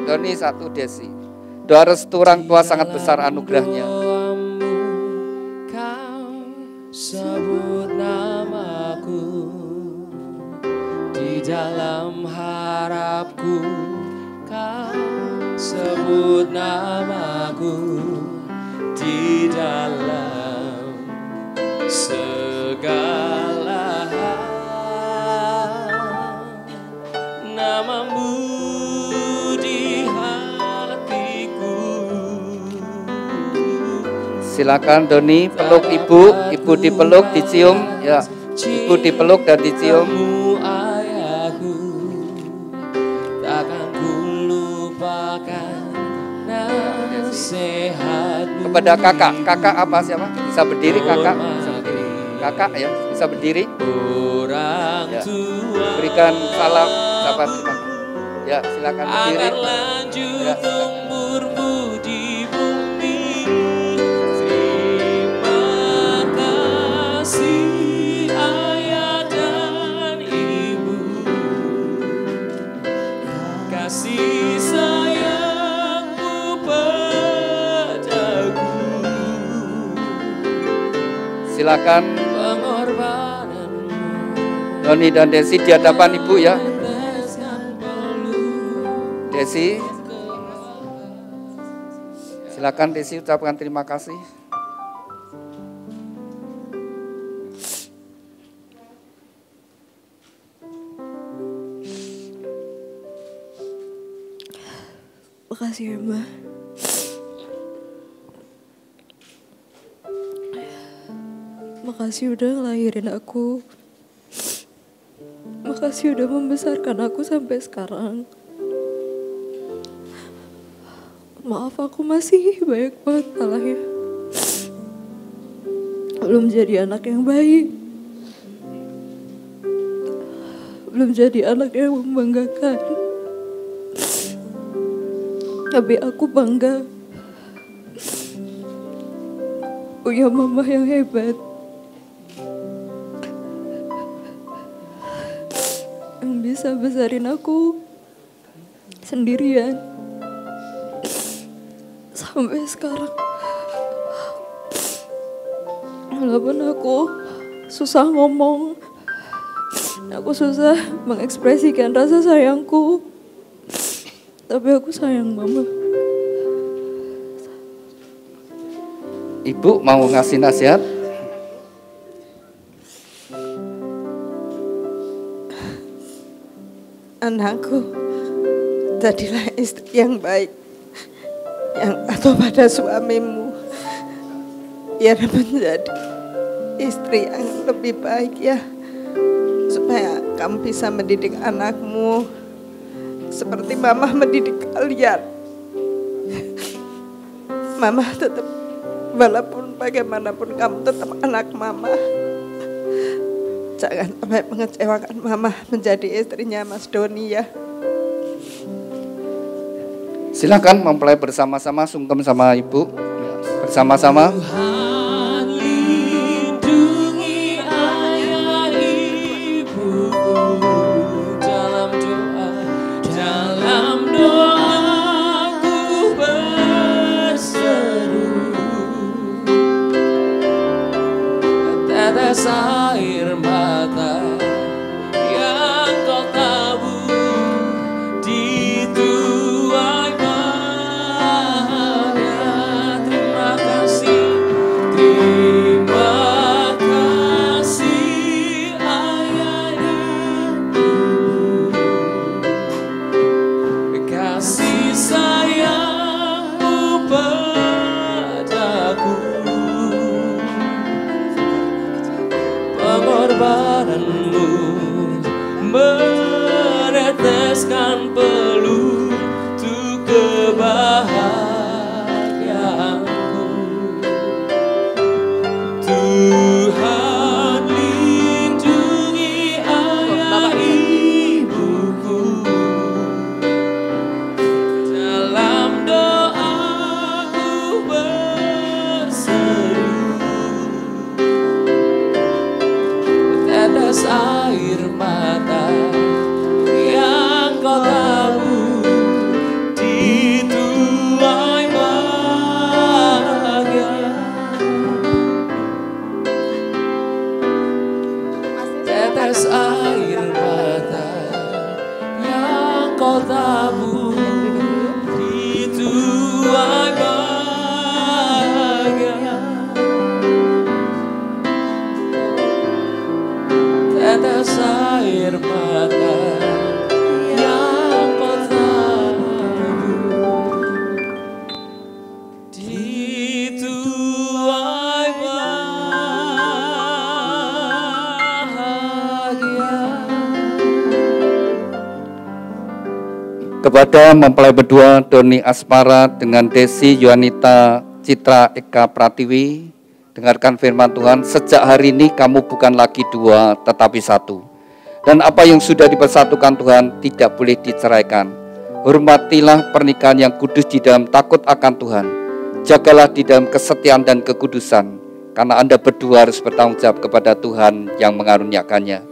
Doni, satu Desi. Doa restu orang tua sangat besar anugerahnya. Kau sebut namaku di dalam harapku. Kau sebut namaku di dalam segala hal. Namamu silakan Doni peluk Ibu, Ibu dipeluk, dicium, ya Ibu dipeluk dan dicium. Kamu ayahku, takkan ku lupakan nasihatmu. Kepada kakak apa siapa? Bisa berdiri kakak? Bisa berdiri. Kakak ya, bisa berdiri. Orang Ya. tua Berikan salam, ucapan terima kasih. Ya, silakan berdiri. akan lanjut Ya, silakan. umurmu di bumi. Terima kasih ayah dan ibu, kasih sayangmu padaku, Silakan pengorbananmu Doni dan Desi di hadapan Ibu ya. Desi, silakan Desi ucapkan terima kasih. Makasih ya, Mbak. Makasih udah ngelahirin aku. Makasih udah membesarkan aku sampai sekarang. Maaf aku masih banyak banget salahnya. Belum jadi anak yang baik. Belum jadi anak yang membanggakan. Tapi aku bangga punya mama yang hebat, yang bisa besarin aku sendirian sampai sekarang. Walaupun aku susah ngomong, aku susah mengekspresikan rasa sayangku, tapi aku sayang mama. Ibu mau ngasih nasihat? Anakku, jadilah istri yang baik, yang patuh pada suamimu, biar menjadi istri yang lebih baik ya, supaya kamu bisa mendidik anakmu seperti mama mendidik kalian. Mama tetap, walaupun bagaimanapun kamu tetap anak mama. Jangan sampai mengecewakan mama menjadi istrinya Mas Doni ya. Silakan mempelai bersama-sama sungkem sama Ibu. Bersama-sama. Tuhan lindungi ayah ibuku dalam doaku berseru. Tetes air mata yang kau tabur di tuai bahagia. Terima kasih ayah dan ibu, kasih sayangmu padaku, pengorbananmu meneteskan peluh untuk kebahagiaanku. Tuhan lindungi ayah ibuku dalam doaku berseru. Tetes air mata yang kau tabur di tuai bahagia. Tetes air mata yang kau tabur di tuai bahagia. Tetes air mata yang kau tabur di tuai bahagia. kepada mempelai berdua Doni Asmara dengan Desi Yuanita Citra Eka Pratiwi, dengarkan firman Tuhan. Sejak hari ini kamu bukan lagi dua tetapi satu, dan apa yang sudah dipersatukan Tuhan tidak boleh diceraikan. Hormatilah pernikahan yang kudus di dalam takut akan Tuhan. Jagalah di dalam kesetiaan dan kekudusan, karena Anda berdua harus bertanggung jawab kepada Tuhan yang mengaruniakannya.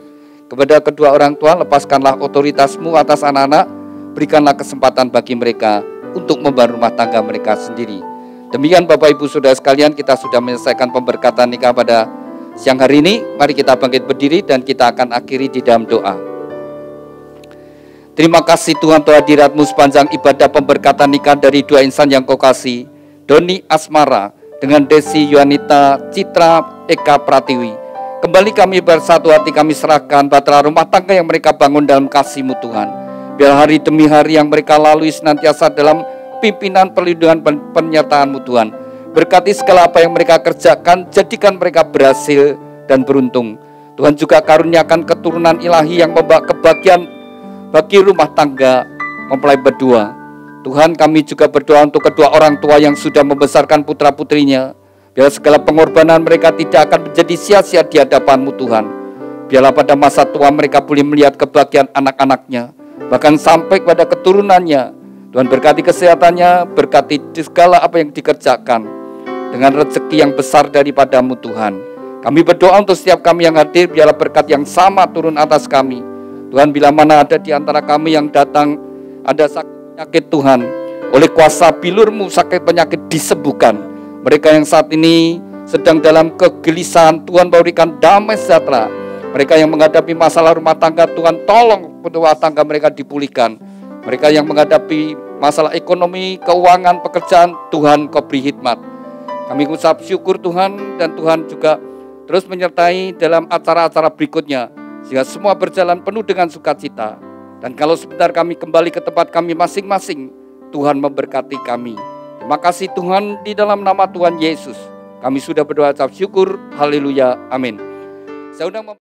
Kepada kedua orang tua, lepaskanlah otoritasmu atas anak-anak. Berikanlah kesempatan bagi mereka untuk membangun rumah tangga mereka sendiri. Demikian Bapak Ibu Saudara sekalian, kita sudah menyelesaikan pemberkatan nikah pada siang hari ini. Mari kita bangkit berdiri dan kita akan akhiri di dalam doa. Terima kasih Tuhan untuk hadirat-Mu sepanjang ibadah pemberkatan nikah dari dua insan yang Kau kasih, Doni Asmara dengan Desi Yuanita Citra Eka Pratiwi. Kembali kami bersatu hati kami serahkan bahtera rumah tangga yang mereka bangun dalam kasih-Mu Tuhan. Biar hari demi hari yang mereka lalui senantiasa dalam pimpinan, perlindungan, penyertaan-Mu Tuhan. Berkati segala apa yang mereka kerjakan, jadikan mereka berhasil dan beruntung. Tuhan juga karuniakan keturunan ilahi yang membawa kebahagiaan bagi rumah tangga mempelai berdua. Tuhan, kami juga berdoa untuk kedua orang tua yang sudah membesarkan putra-putrinya. Biar segala pengorbanan mereka tidak akan menjadi sia-sia di hadapan-Mu Tuhan. Biarlah pada masa tua mereka boleh melihat kebahagiaan anak-anaknya, bahkan sampai kepada keturunannya. Tuhan berkati kesehatannya, berkati segala apa yang dikerjakan dengan rezeki yang besar daripada-Mu Tuhan. Kami berdoa untuk setiap kami yang hadir, biarlah berkat yang sama turun atas kami. Tuhan, bila mana ada di antara kami yang datang ada sakit penyakit Tuhan, oleh kuasa bilur-Mu sakit penyakit disembuhkan. Mereka yang saat ini sedang dalam kegelisahan, Tuhan berikan damai sejahtera. Mereka yang menghadapi masalah rumah tangga, Tuhan tolong rumah tangga mereka dipulihkan. Mereka yang menghadapi masalah ekonomi, keuangan, pekerjaan, Tuhan Kau beri hikmat. Kami ucap syukur Tuhan, dan Tuhan juga terus menyertai dalam acara-acara berikutnya, sehingga semua berjalan penuh dengan sukacita. Dan kalau sebentar kami kembali ke tempat kami masing-masing, Tuhan memberkati kami. Terima kasih Tuhan, di dalam nama Tuhan Yesus kami sudah berdoa ucap syukur. Haleluya, amin. Saya undang